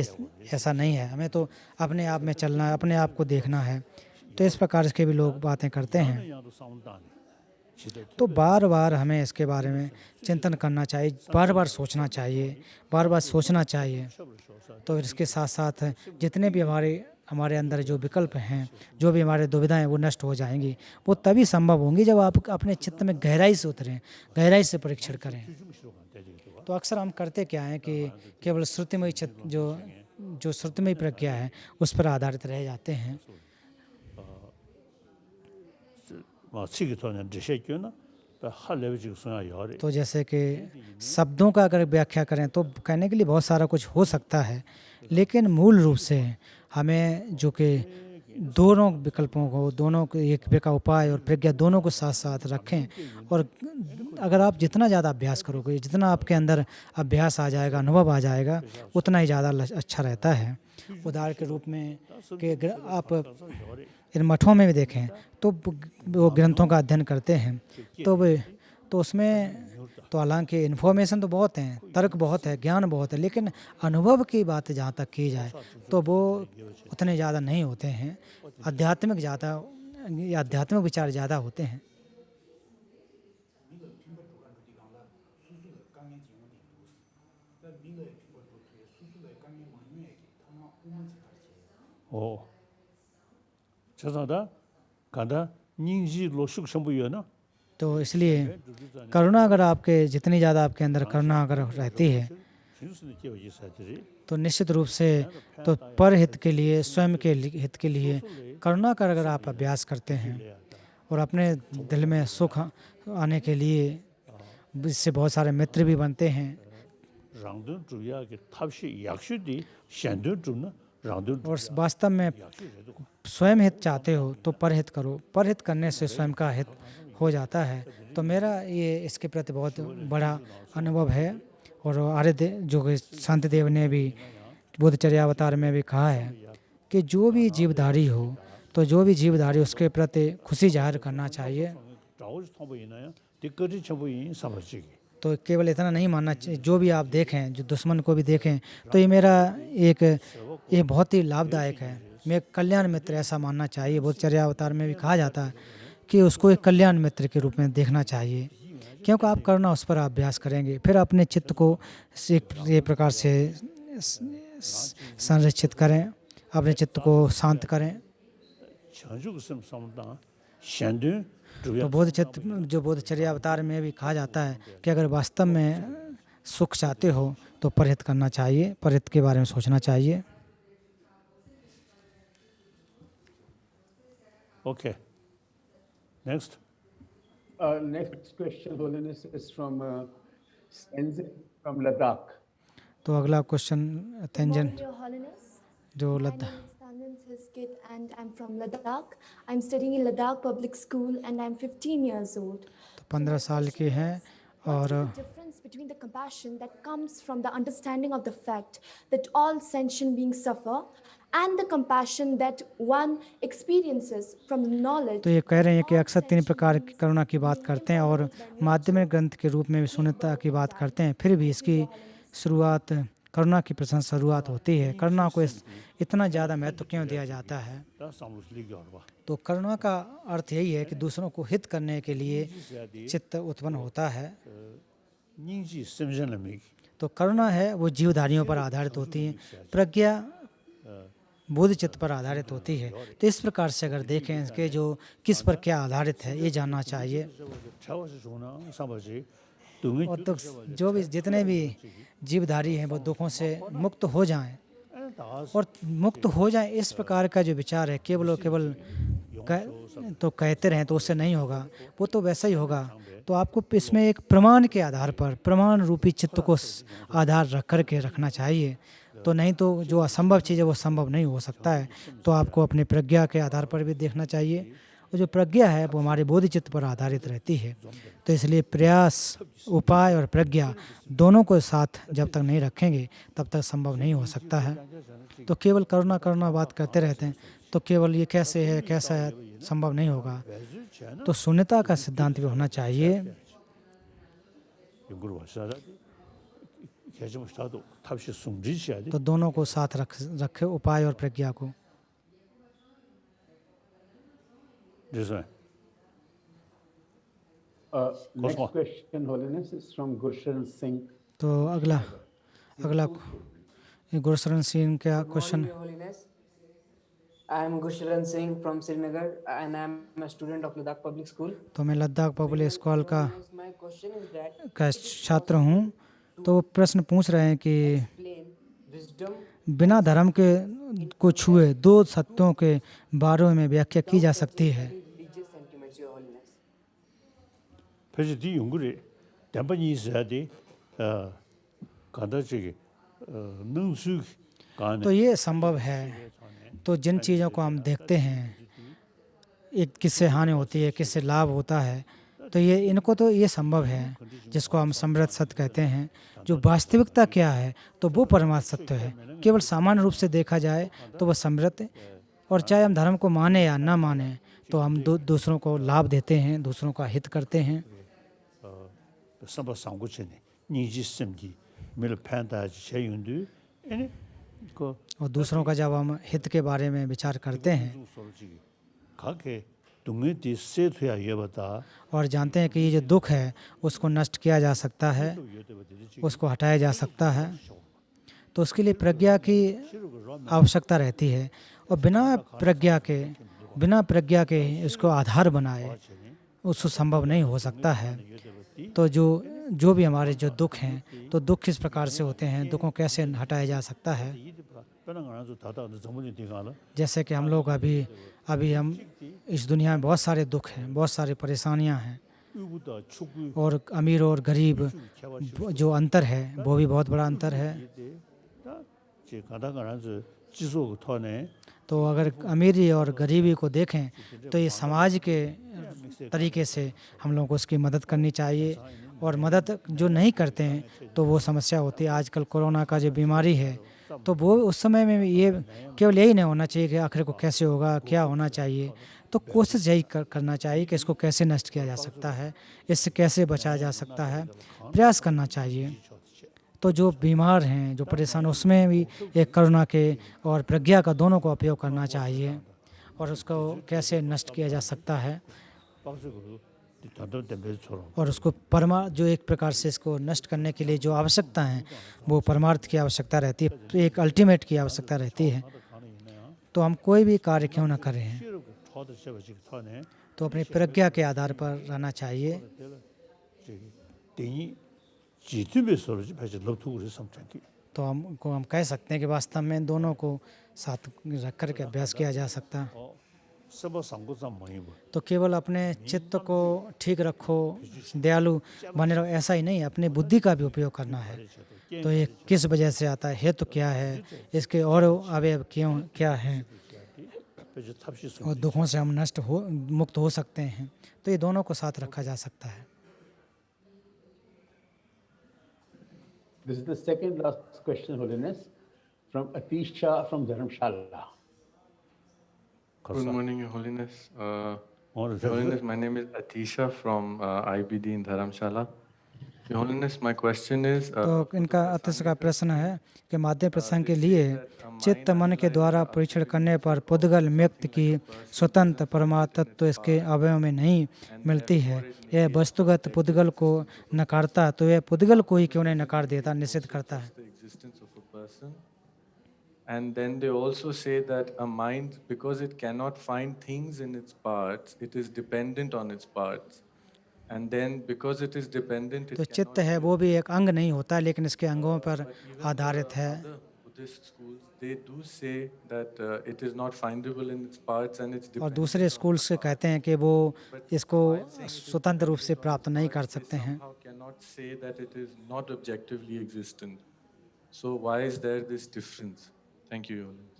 ऐसा नहीं है, हमें तो अपने आप में चलना है, अपने आप को देखना है। तो इस प्रकार के भी लोग बातें करते हैं। तो बार बार हमें इसके बारे में चिंतन करना चाहिए, बार बार सोचना चाहिए, बार बार सोचना चाहिए। तो इसके साथ साथ जितने भी हमारे अंदर जो विकल्प हैं, जो भी हमारे दुविधाएं, वो नष्ट हो जाएंगी। वो तभी संभव होंगी जब आप अपने चित्त में गहराई से उतरें, गहराई से परीक्षण करें। तो अक्सर हम करते क्या है कि केवल श्रुतिमयी चित्त, जो श्रुतिमयी प्रज्ञा है, उस पर आधारित रह जाते हैं। तो जैसे कि शब्दों का अगर व्याख्या करें तो कहने के लिए बहुत सारा कुछ हो सकता है, लेकिन मूल रूप से हमें जो कि दोनों विकल्पों को, दोनों को, एक का उपाय और प्रज्ञा दोनों को साथ साथ रखें। और अगर आप जितना ज़्यादा अभ्यास करोगे, जितना आपके अंदर अभ्यास आ जाएगा, अनुभव आ जाएगा, उतना ही ज़्यादा अच्छा रहता है। उदाहरण के रूप में कि आप इन मठों में भी देखें तो वो ग्रंथों का अध्ययन करते हैं, तो उसमें तो हालांकि इन्फॉर्मेशन तो बहुत हैं, तर्क बहुत है, ज्ञान बहुत है, लेकिन अनुभव की बात जहाँ तक की जाए तो वो उतने ज़्यादा नहीं होते हैं। आध्यात्मिक विचार ज़्यादा होते हैं। तो इसलिए करुणा, अगर आपके जितनी ज़्यादा आपके अंदर करुणा अगर रहती है, तो निश्चित रूप से तो परहित के लिए, स्वयं के हित के लिए करुणा का अगर आप अभ्यास करते हैं और अपने दिल में सुख आने के लिए इससे बहुत सारे मित्र भी बनते हैं। और वास्तव में स्वयं हित चाहते हो तो परहित करो, परहित करने से स्वयं का हित हो जाता है। तो मेरा ये इसके प्रति बहुत बड़ा अनुभव है। और जो कि शांतिदेव ने भी बुद्धचर्यावतार में भी कहा है कि जो भी जीवधारी हो, तो जो भी जीवधारी उसके प्रति खुशी जाहिर करना चाहिए। तो केवल इतना नहीं मानना चाहिए, जो भी आप देखें, जो दुश्मन को भी देखें, तो ये मेरा एक ये बहुत ही लाभदायक है। मैं कल्याण मित्र ऐसा मानना चाहिए। बोधचर्या अवतार में भी कहा जाता है कि उसको एक कल्याण मित्र के रूप में देखना चाहिए, क्योंकि आप करुणा उस पर अभ्यास करेंगे, फिर अपने चित्त को ये प्रकार से संरक्षित करें, अपने चित्त को शांत करें। तो जो बोधचर्या अवतार में भी कहा जाता है कि अगर वास्तव में सुख चाहते हो तो परहित करना चाहिए, परहित के बारे में सोचना चाहिए। Okay. Next. Next question, Holiness, is from Tenzin from Ladakh. तो अगला क्वेश्चन तेंजन, Morning, Your Holiness. जो My Ladakh, name is Tanzin Siskit and I'm from Ladakh. I'm studying in Ladakh Public School and I'm 15 years old. तो 15 साल की हैं और What's the difference between the compassion that comes from the understanding of the fact that all sentient beings suffer and the compassion that one experiences from the knowledge? तो ये कह रहे हैं कि अक्सर 3 प्रकार की करुणा की बात करते हैं और माध्यमिक ग्रंथ के रूप में भी शून्यता की बात करते हैं, फिर भी इसकी शुरुआत करुणा की प्रशंसा शुरुआत होती है। करुणा को इतना ज़्यादा महत्व क्यों दिया जाता है? तो करुणा का अर्थ यही है कि दूसरों को हित करने के लिए चित्त उत्पन्न होता है। तो करुणा है वो जीवधारियों पर आधारित होती है, प्रज्ञा बोध चित्त पर आधारित होती है। तो इस प्रकार से अगर देखें कि जो किस पर क्या आधारित है ये जानना चाहिए। और तो जो भी जितने भी जीवधारी हैं वो दुखों से मुक्त हो जाएं, और मुक्त हो जाएं इस प्रकार का जो विचार है केवल और केवल तो कहते रहें तो उससे नहीं होगा, वो तो वैसा ही होगा। तो आपको इसमें एक प्रमाण के आधार पर, प्रमाण रूपी चित्त को आधार रख कर के रखना चाहिए। तो नहीं तो जो असंभव चीज़ है वो संभव नहीं हो सकता है। तो आपको अपने प्रज्ञा के आधार पर भी देखना चाहिए, और जो प्रज्ञा है वो हमारे बोधिचित्त पर आधारित रहती है। तो इसलिए प्रयास, उपाय और प्रज्ञा दोनों को साथ जब तक नहीं रखेंगे तब तक संभव नहीं हो सकता है। तो केवल करुणा बात करते रहते हैं तो केवल ये कैसे है कैसा है संभव नहीं होगा। तो शून्यता का सिद्धांत भी होना चाहिए। तो दोनों को साथ रखे, उपाय और प्रज्ञा को। Next question, Holiness, is from Gursharan Singh. तो अगला गुरशरण सिंह का question. Your Holiness, I am Gursharan Singh from Srinagar and I am a student of Ladakh Public School. तो मैं Ladakh public school My question is that का छात्र हूँ। तो वो प्रश्न पूछ रहे हैं कि explain wisdom बिना धर्म के को छुए 2 सत्यों के बारे में व्याख्या की जा सकती है। religious sentiments, Your Holiness. 표시디 연구를 대반이 있어야 돼. 간다지게 능수 간 तो ये संभव है। तो जिन चीज़ों को हम देखते हैं, एक किससे हानि होती है, किससे लाभ होता है, तो ये इनको तो ये संभव है, जिसको हम समृद्ध सत्य कहते हैं। जो वास्तविकता क्या है तो वो परमार्थ सत्य है। केवल सामान्य रूप से देखा जाए तो वह समृद्ध, और चाहे हम धर्म को माने या ना माने तो हम दूसरों को लाभ देते हैं, दूसरों का हित करते हैं। 선바 상고체네 니지심기 밀 판다지 제윤도 에네 그 और दूसरों का जब हम हित के बारे में विचार करते हैं 가게 동네디 세트야 예바다 और जानते हैं कि ये जो दुख है उसको नष्ट किया जा सकता है, उसको हटाया जा सकता है, तो उसके लिए प्रज्ञा की आवश्यकता रहती है। और बिना प्रज्ञा के इसको आधार बनाए उसको संभव नहीं हो सकता है। तो जो भी हमारे जो दुख हैं, तो दुख किस प्रकार से होते हैं, दुखों कैसे हटाया जा सकता है। जैसे कि हम लोग अभी हम इस दुनिया में बहुत सारे दुख हैं, बहुत सारी परेशानियां हैं, और अमीर और गरीब जो अंतर है वो भी बहुत बड़ा अंतर है। तो अगर अमीरी और गरीबी को देखें तो ये समाज के तरीके से हम लोगों को उसकी मदद करनी चाहिए, और मदद जो नहीं करते हैं तो वो समस्या होती है। आजकल कोरोना का जो बीमारी है तो वो उस समय में ये केवल यही नहीं होना चाहिए कि आखिर को कैसे होगा, क्या होना चाहिए। तो कोशिश यही करना चाहिए कि इसको कैसे नष्ट किया जा सकता है, इससे कैसे बचाया जा सकता है, प्रयास करना चाहिए। तो जो बीमार हैं, जो परेशान, उसमें भी एक करुणा के और प्रज्ञा का दोनों का उपयोग करना चाहिए और उसको कैसे नष्ट किया जा सकता है। और उसको जो एक प्रकार से इसको नष्ट करने के लिए जो आवश्यकता है वो परमार्थ की आवश्यकता रहती है, तो एक अल्टीमेट की आवश्यकता रहती है। तो हम कोई भी कार्य क्यों ना करें हैं तो अपनी प्रज्ञा के आधार पर रहना चाहिए। तो हम कह सकते हैं कि वास्तव में दोनों को साथ रख कर के अभ्यास किया जा सकता है। तो केवल अपने चित्त को ठीक रखो, दयालु बने रहो, ऐसा ही नहीं, अपनी बुद्धि का भी उपयोग करना है। तो ये किस वजह से आता है, हेतु क्या है, इसके और अवयव क्यों क्या हैं, और दुखों से हम मुक्त हो सकते हैं। तो ये दोनों को साथ रखा जा सकता है। This is the second last question, Holiness, from Atisha from Dharamshala. Good morning, Your Holiness. Your Holiness, my name is Atisha from IBD in Dharamshala. Your Holiness, my question is. तो इनका अतिश का प्रश्न है कि माध्य प्रसंग के लिए चित्त मन के द्वारा परीक्षण करने पर पुद्गल व्यक्ति की स्वतंत्र परमात्म तत्व इसके अवयव में नहीं मिलती है। यह वस्तुगत पुद्गल को नकारता, तो यह पुद्गल को ही क्यों नहीं नकार देता, निषेध करता है। And then they also say that a mind, because it cannot find things in its parts, it is dependent on its parts. And then because it is dependent, तो चित्त है वो भी एक अंग नहीं होता, लेकिन इसके अंगों पर आधारित है। Buddhist schools, they do say that it is not findable in its parts and it's और dependent. दूसरे स्कूल से कहते हैं कि वो इसको स्वतंत्र रूप से प्राप्त नहीं कर सकते हैं। Somehow cannot say that it is not objectively existent. So why is there this difference? Thank you, Your Holiness.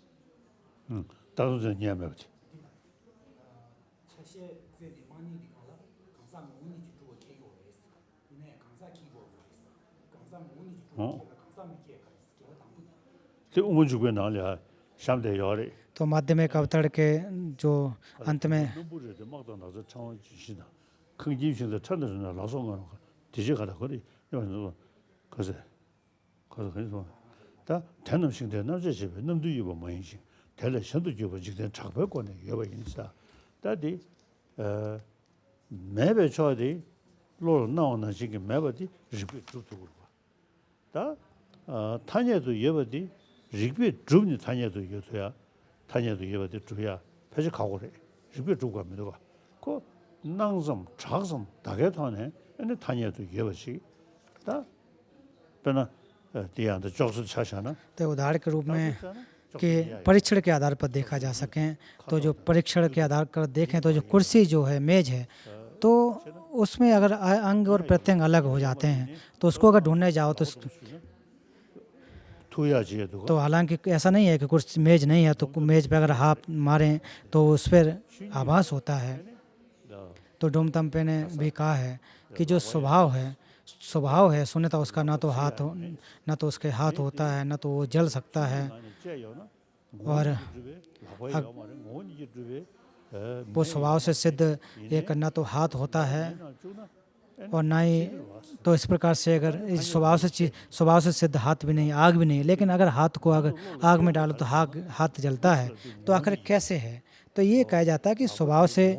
तो माध्यमिक अवतरण के जो अंत में 타냐도 예버디 리그비 줍니 타냐도 요소야 타냐도 예버디 주야 패지 가고래 리그비 주고 갑니다 그 낭섬 작섬 다게 타네 근데 타냐도 예버시 다 배나 디안도 쪽수 차샤나 तो उदाहरण के रूप में कि परीक्षण के आधार पर देखा जा सके, तो जो परीक्षण के आधार पर देखें तो जो कुर्सी जो है, मेज है, तो उसमें अगर अंग और प्रत्यंग अलग हो जाते हैं तो उसको अगर ढूंढने जाओ तो हालांकि ऐसा नहीं है कि कुर्सी मेज नहीं है तो मेज पे अगर हाथ मारें तो उस पर आभास होता है। तो डोमतम्पे ने भी कहा है कि जो स्वभाव है शून्यता, उसका ना तो उसके हाथ होता है, ना तो वो जल सकता है, और वो स्वभाव से सिद्ध एक ना तो हाथ होता है और ना ही, तो इस प्रकार से अगर इस स्वभाव से सिद्ध हाथ भी नहीं, आग भी नहीं, लेकिन अगर हाथ को अगर आग में डालो तो हाथ जलता है, तो आखिर कैसे है। तो ये कहा जाता है कि स्वभाव से,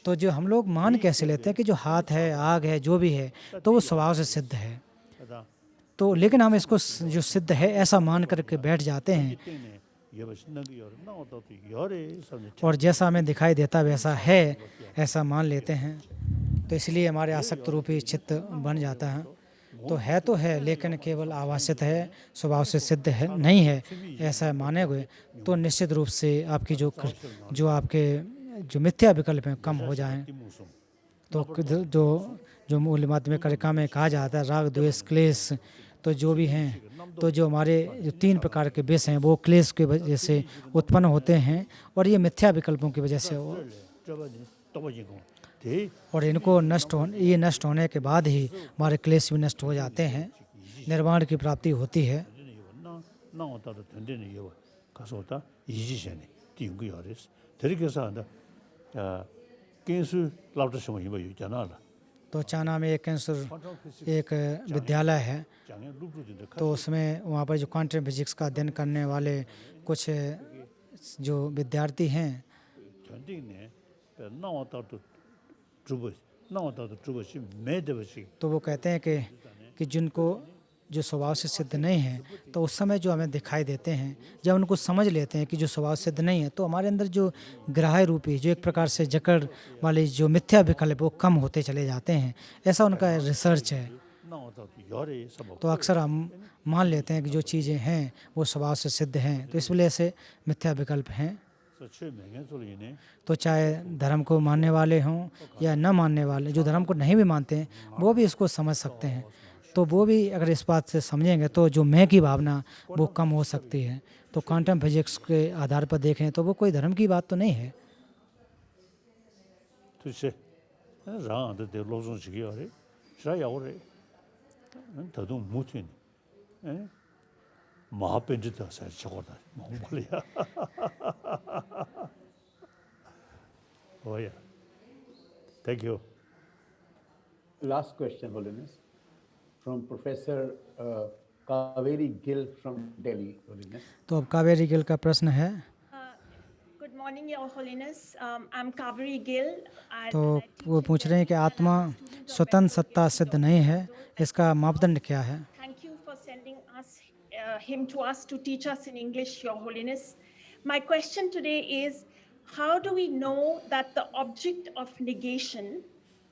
तो जो हम लोग मान कैसे लेते हैं कि जो हाथ है, आग है, जो भी है, तो वो स्वभाव से सिद्ध है। तो लेकिन हम इसको जो सिद्ध है ऐसा मान करके बैठ जाते हैं, और जैसा हमें दिखाई देता वैसा है ऐसा मान लेते हैं। तो इसलिए हमारे आसक्त रूपी चित्त बन जाता है। तो है लेकिन केवल आभासित है, स्वभाव से सिद्ध है नहीं है, ऐसा माने हुए तो निश्चित रूप से आपकी जो आपके जो मिथ्या विकल्प हैं कम हो जाएं। तो जो मूल माध्यमिक कारिका में कहा जाता है राग द्वेष क्लेश, तो जो भी हैं, तो जो हमारे जो 3 प्रकार के विष हैं वो क्लेश की वजह से उत्पन्न होते हैं, और ये मिथ्या विकल्पों की वजह से और इनको ये नष्ट होने के बाद ही हमारे क्लेश भी नष्ट हो जाते हैं, निर्वाण की प्राप्ति होती है। 나와 따로 된대는 이유 가서다 이지전에 띄우고 요레스 되게 사는데 केंसु लाउटर समय में यू जाना ला तो चाना में एक कैंसर एक विद्यालय है, जाने लुप लुप दिन तो उसमें वहाँ पर जो क्वांटम फिजिक्स का अध्ययन करने वाले कुछ जो विद्यार्थी हैं 전쟁 내 나와 따로 주버 시 매대버시 तो वो कहते हैं कि जिनको जो स्वभाव से सिद्ध नहीं है, तो उस समय जो हमें दिखाई देते हैं, जब उनको समझ लेते हैं कि जो स्वभाव सिद्ध नहीं है, तो हमारे अंदर जो ग्राह्य रूपी जो एक प्रकार से जकड़ वाले जो मिथ्या विकल्प वो कम होते चले जाते हैं। ऐसा उनका रिसर्च है। 나와 따로 열에 सब तो अक्सर हम मान लेते हैं कि जो चीज़ें हैं वो स्वभाव से सिद्ध हैं, तो इस वजह से मिथ्या विकल्प हैं। सच्चे महंगे सोलिने तो चाहे धर्म को मानने वाले हों या न मानने वाले, जो धर्म को नहीं भी मानते हैं वो भी इसको समझ सकते हैं। तो वो भी अगर इस बात से समझेंगे तो जो मैं की भावना वो कम हो सकती है। तो क्वांटम फिजिक्स के आधार पर देखें तो वो कोई धर्म की बात तो नहीं है। तुझे रांद दे लोजों से किया रे शायद और रे तदुम मुतिन महापेंजिता से चकोड़ा मंगोलिया ओया thank you Last question, Holiness, from Professor Kaveri Gill from Delhi, Holiness. तो अब कावेरी गिल का प्रश्न है। Good morning, Your Holiness. I'm Kaveri Gill. तो वो पूछ रहे हैं कि आत्मा स्वतंत्र सत्ता सिद्ध नहीं है, इसका मापदंड क्या है? Thank you for sending him to us to teach us in English, Your Holiness. My question today is, how do we know that the object of negation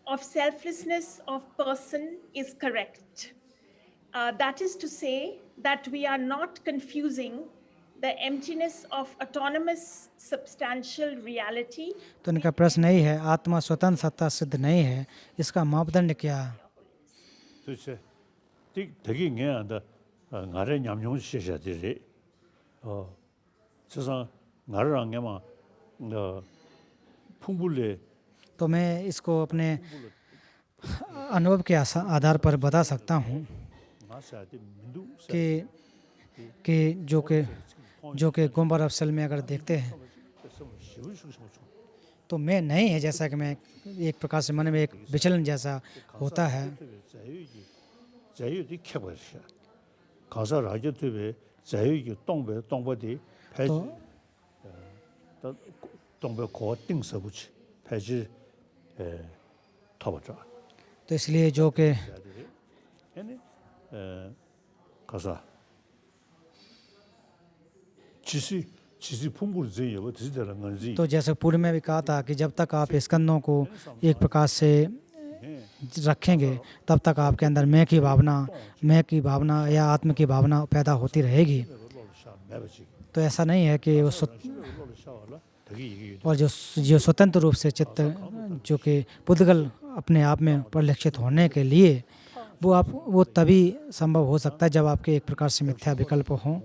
of selflessness of person is correct? That is to say that we are not confusing the emptiness of autonomous substantial reality. तो इनका प्रश्न यही है, आत्मा स्वतंत्र सत्ता सिद्ध नहीं है, इसका मापदंड क्या है? तुझे 되게 ङ야다 나래 냠용 시셔들이 세상 나를 안게마 풍불레 तो मैं इसको अपने अनुभव के आधार पर बता सकता हूँ 나사데 민두 कि जो कि गुम्बर अफसल में अगर देखते हैं तो मैं नहीं है, जैसा कि मैं एक प्रकार से मन में एक विचलन जैसा होता है। 자유의 켜버셔 가사 라디오 TV 자유의 동배디 폐지 동배 고 띵서부치 폐지 터버져 तो इसलिए जो कि 얘네 가사 지시 풍부를 제여 드시다는 건지 तो जैसे पूर्व में भी कहा था कि जब तक आप स्कंदों को एक प्रकार से रखेंगे तब तक आपके अंदर मैं की भावना या आत्म की भावना पैदा होती रहेगी। तो ऐसा नहीं है कि वो और जो स्वतंत्र रूप से चित्त जो कि पुद्गल अपने आप में परिलक्षित होने के लिए वो तभी संभव हो सकता है जब आपके एक प्रकार से मिथ्या विकल्प हों,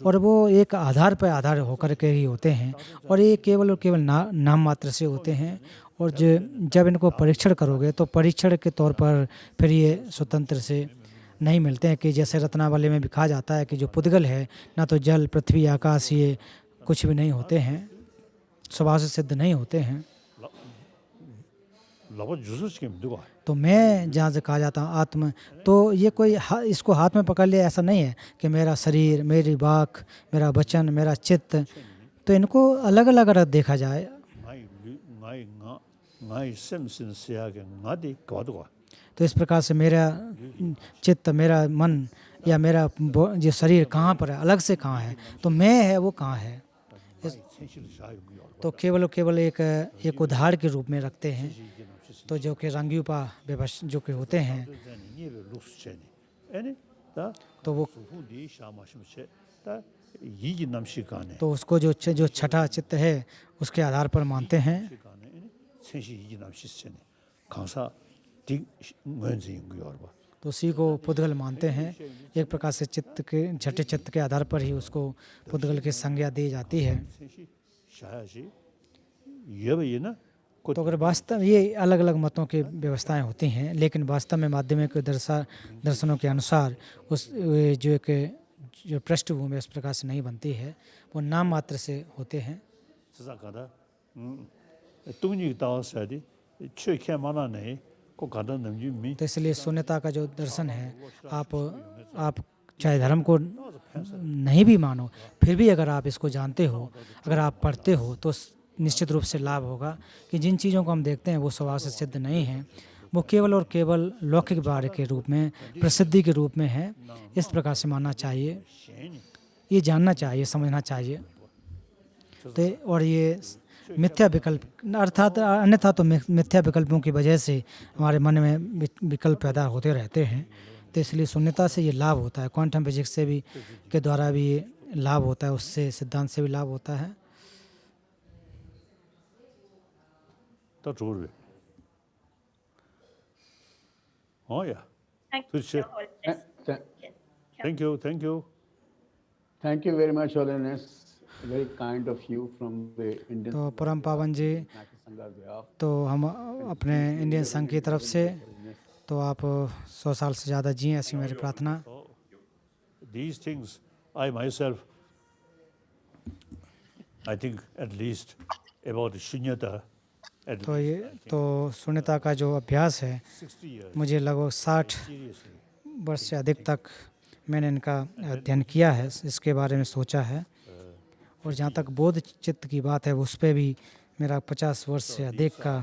और वो एक आधार पर आधार होकर के ही होते हैं, और ये केवल और केवल नाम मात्र से होते हैं। और जब इनको परीक्षण करोगे तो परीक्षण के तौर पर फिर ये स्वतंत्र से नहीं मिलते हैं। कि जैसे रत्नावली में भी कहा जाता है कि जो पुद्गल है ना तो जल पृथ्वी आकाश ये कुछ भी नहीं होते हैं, स्वभाव से सिद्ध नहीं होते हैं। तो मैं जहाँ से कहा जाता हूँ आत्म, तो ये कोई इसको हाथ में पकड़ लिया ऐसा नहीं है कि मेरा शरीर, मेरी वाक, मेरा वचन, मेरा चित्त, तो इनको अलग अलग अगर देखा जाए तो इस प्रकार से मेरा चित्त, मेरा मन या मेरा जो शरीर कहाँ पर है, अलग से कहाँ है, तो मैं है वो कहाँ है, तो केवल एक उदाहरण के रूप में रखते हैं। तो जो कि रंग्यूपा विवश जो कि होते हैं तो वो तो उसको जो छठा चित्त है उसके आधार पर मानते हैं। तो उसी को पुद्गल मानते हैं। एक प्रकार से चित्त के छठे चित्त के आधार पर ही उसको पुद्गल की संज्ञा दी जाती है। तो अगर वास्तव ये अलग अलग मतों की व्यवस्थाएं होती हैं, लेकिन वास्तव में माध्यमिक दर्शनों के अनुसार जो पृष्ठभूमि इस प्रकार से नहीं बनती है, वो नाम मात्र से होते हैं। 지사가다 뚱니 다서디 최케 만나네 꼭 가다 넘주미 तो इसलिए शून्यता का जो दर्शन है, आप चाहे धर्म को नहीं भी मानो, फिर भी अगर आप इसको जानते हो, अगर आप पढ़ते हो, तो निश्चित रूप से लाभ होगा कि जिन चीज़ों को हम देखते हैं वो स्वभाव से सिद्ध नहीं हैं, वो केवल और केवल लौकिक बारे के रूप में, प्रसिद्धि के रूप में है। इस प्रकार से मानना चाहिए, ये जानना चाहिए, समझना चाहिए। तो और ये मिथ्या विकल्प, अर्थात अन्यथा तो मिथ्या विकल्पों की वजह से हमारे मन में विकल्प पैदा होते रहते हैं। तो इसलिए शून्यता से ये लाभ होता है, क्वांटम फिजिक्स से भी के द्वारा भी ये लाभ होता है, उससे सिद्धांत से भी लाभ होता है। 더 좋을 어야 Thank you, 그렇지. Your Holiness. Th- Yes. thank you Thank you very much, Holiness. Very kind of you from the Indian तो परम पावन जी, Sangha behalf. तो हम अपने इंडियन संघ की तरफ से, तो आप 100 साल से ज़्यादा जिए, ऐसी मेरी प्रार्थना। these things I myself I think at least about shunyata at तो ये तो शून्यता का जो अभ्यास है, 60 years मुझे लगभग 60 seriously वर्ष से अधिक तक मैंने इनका अध्ययन किया है, इसके बारे में सोचा है। और जहाँ तक बोध चित्त की बात है, उस पर भी मेरा 50 वर्ष से अधिक का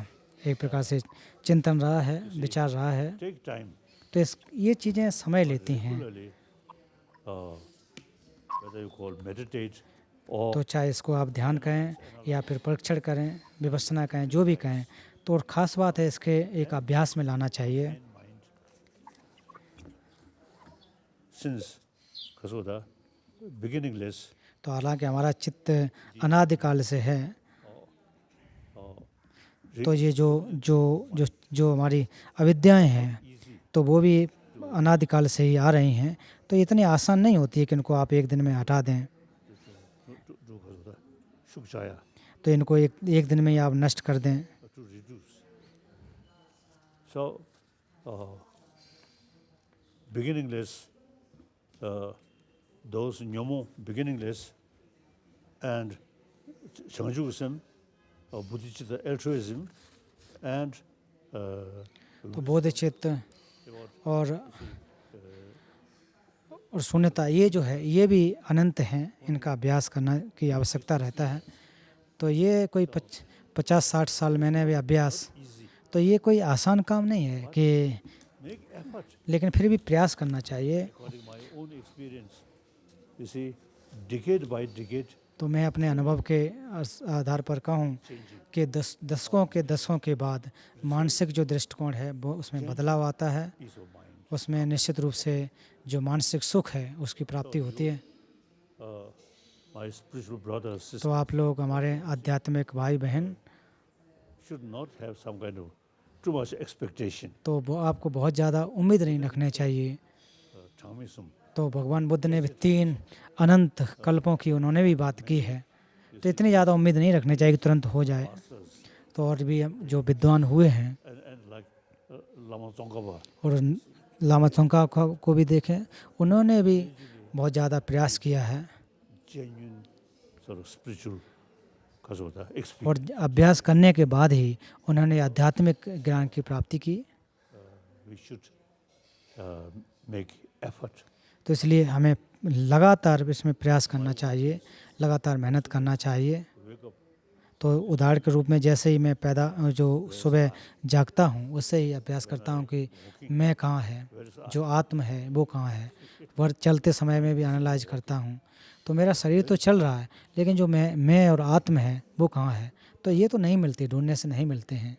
एक प्रकार से चिंतन रहा है, विचार रहा है। take time तो ये चीज़ें समय लेती हैं। regularly whether you call meditate or तो चाहे इसको आप ध्यान कहें या फिर परीक्षण करें, विपස්සना कहें, जो भी कहें, तो और ख़ास बात है इसके एक अभ्यास में लाना चाहिए। since kasoda beginningless तो हालांकि हमारा चित्त अनादिकाल से है, तो ये जो जो जो जो हमारी अविद्याएं हैं, तो वो भी अनादिकाल से ही आ रही हैं। तो इतनी आसान नहीं होती है कि इनको आप एक दिन में हटा दें, shukjaya तो इनको एक दिन में ही आप नष्ट कर दें। to reduce. So, beginningless, those nyomo beginningless, and Changjugism, Buddhist altruism, and तो बोध चित्त और शून्यता, ये जो है, ये भी अनंत हैं, इनका अभ्यास करना की आवश्यकता रहता है। तो ये कोई 50-60 साल मैंने भी अभ्यास, तो ये कोई आसान काम नहीं है कि, make effort. लेकिन फिर भी प्रयास करना चाहिए। According to my own experience, you see, decade by decade, तो मैं अपने अनुभव के आधार पर कहूँ कि दशकों के बाद मानसिक जो दृष्टिकोण है, वो उसमें बदलाव आता है, peace of mind. उसमें निश्चित रूप से जो मानसिक सुख है उसकी प्राप्ति होती है। My spiritual brothers, तो sisters आप लोग, हमारे आध्यात्मिक भाई बहन, should not have some kind of too much expectation. तो वो आपको बहुत ज़्यादा उम्मीद नहीं रखने चाहिए। Changmisum, तो भगवान बुद्ध ने भी 3 अनंत कल्पों की उन्होंने भी बात की है, तो इतनी ज़्यादा उम्मीद नहीं रखनी चाहिए कि तुरंत हो जाए। तो और भी जो विद्वान हुए हैं, and like Lama Tsongkhapa, और लामा त्सोंखा को भी देखें, उन्होंने भी बहुत ज़्यादा प्रयास किया है genuine sort of spiritual kasoda experience. और अभ्यास करने के बाद ही उन्होंने आध्यात्मिक ज्ञान की प्राप्ति की। We should make effort. तो इसलिए हमें लगातार इसमें प्रयास करना चाहिए, लगातार मेहनत करना चाहिए। Wake up. तो उदाहरण के रूप में जैसे ही मैं जो सुबह जागता हूँ, उससे ही अभ्यास करता हूँ कि मैं कहाँ है, जो आत्म है वो कहाँ है। वह चलते समय में भी एनालाइज करता हूँ, तो मेरा शरीर तो चल रहा है, लेकिन जो मैं और आत्म है वो कहाँ है। तो ये तो नहीं मिलती, ढूंढने से नहीं मिलते हैं।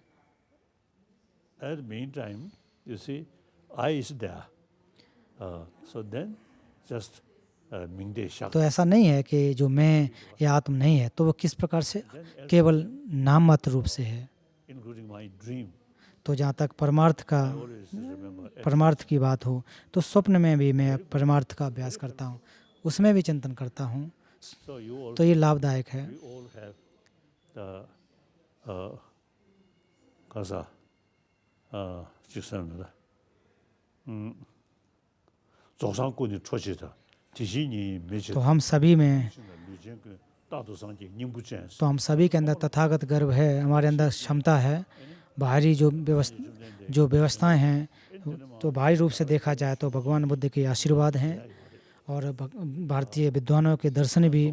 At the meantime, you see, I is there. So then, just Mingde Shak. तो ऐसा नहीं है कि जो मैं या आत्म नहीं है, तो वो किस प्रकार से केवल नाम मात्र रूप से है। Including my dream. तो जहाँ तक Always remember. परमार्थ की बात हो, तो स्वप्न में भी मैं परमार्थ का अभ्यास करता हूँ, उसमें भी चिंतन करता हूँ। So you all, तो ये लाभदायक है। we all have the kasa 직선입니다. 조상꾼이 초시다. 디신이 메시 तो हम सभी में 류쟁 다도상지 닝부전 तो हम सभी के अंदर तथागत गर्व है, हमारे अंदर क्षमता है। बाहरी जो व्यवस्थाएं हैं, तो बाहरी रूप से देखा जाए तो भगवान बुद्ध के आशीर्वाद हैं और भारतीय विद्वानों के दर्शन भी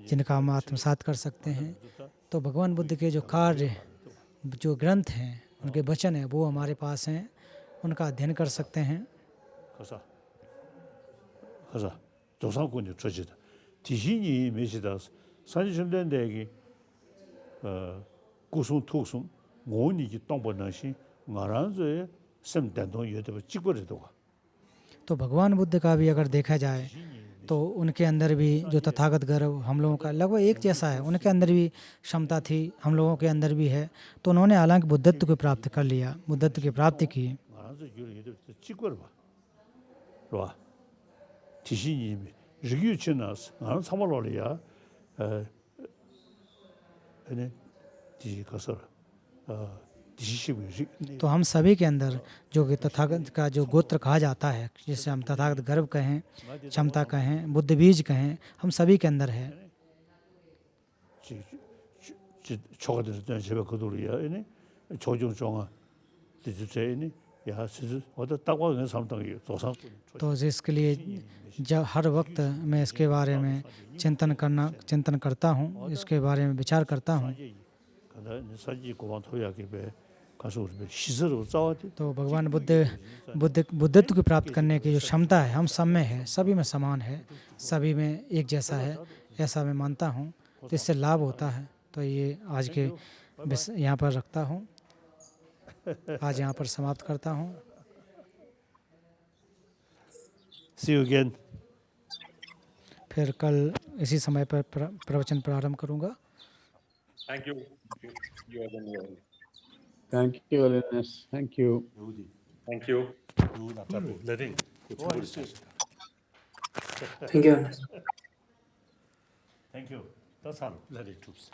जिनका हम आत्मसात कर सकते हैं। तो भगवान बुद्ध के जो कार्य, जो ग्रंथ हैं, उनके वचन हैं, वो हमारे पास हैं, उनका अध्ययन कर सकते हैं। 가서 조상군이 처지다. 디신이 메시다. 산지점된데기 구송 투송 모니지 동번나시 나란저에 sem단도 여대로 찍버리도가. तो भगवान बुद्ध का भी अगर देखा जाए तो उनके अंदर भी जो तथागत गर्व हम लोगों का लगभग एक जैसा है, उनके अंदर भी क्षमता थी, हम लोगों के अंदर भी है। तो उन्होंने हालांकि बुद्धत्व को प्राप्त कर लिया, बुद्धत्व की प्राप्ति की। 나란저 여대로 찍버려 봐. 봐. 디신이 르규치나스 나는 사말로리아 아니 디시 가서 तो हम सभी के अंदर जो कि तथागत का जो गोत्र कहा जाता है, जिसे हम तथागत गर्व कहें, क्षमता कहें, बुद्ध बीज कहें, हम सभी के अंदर है। 초가들 제가 그들이야 이네 조종종아 디주제이니 야 시즈 어디 딱와 그냥 삼당이 조상 तो इसके लिए जब हर वक्त मैं इसके बारे में चिंतन करता हूँ, इसके बारे में विचार करता हूँ। 근데 사지 고만 토야게 가서 우리 시설을 짜와지 तो भगवान बुद्धत्व की प्राप्त करने की जो क्षमता है हम सब में है, सभी में समान है, सभी में एक जैसा है, ऐसा मैं मानता हूँ। तो इससे लाभ होता है। तो ये आज के यहाँ पर रखता हूँ, आज यहाँ पर समाप्त करता हूँ। See you again. फिर कल इसी समय पर प्रवचन प्रारंभ करूँगा। Thank you. You are the new one. Thank you, Holiness. Thank you. Thank you. 레딩. Thank you. Thank you. That's all. Let it troops.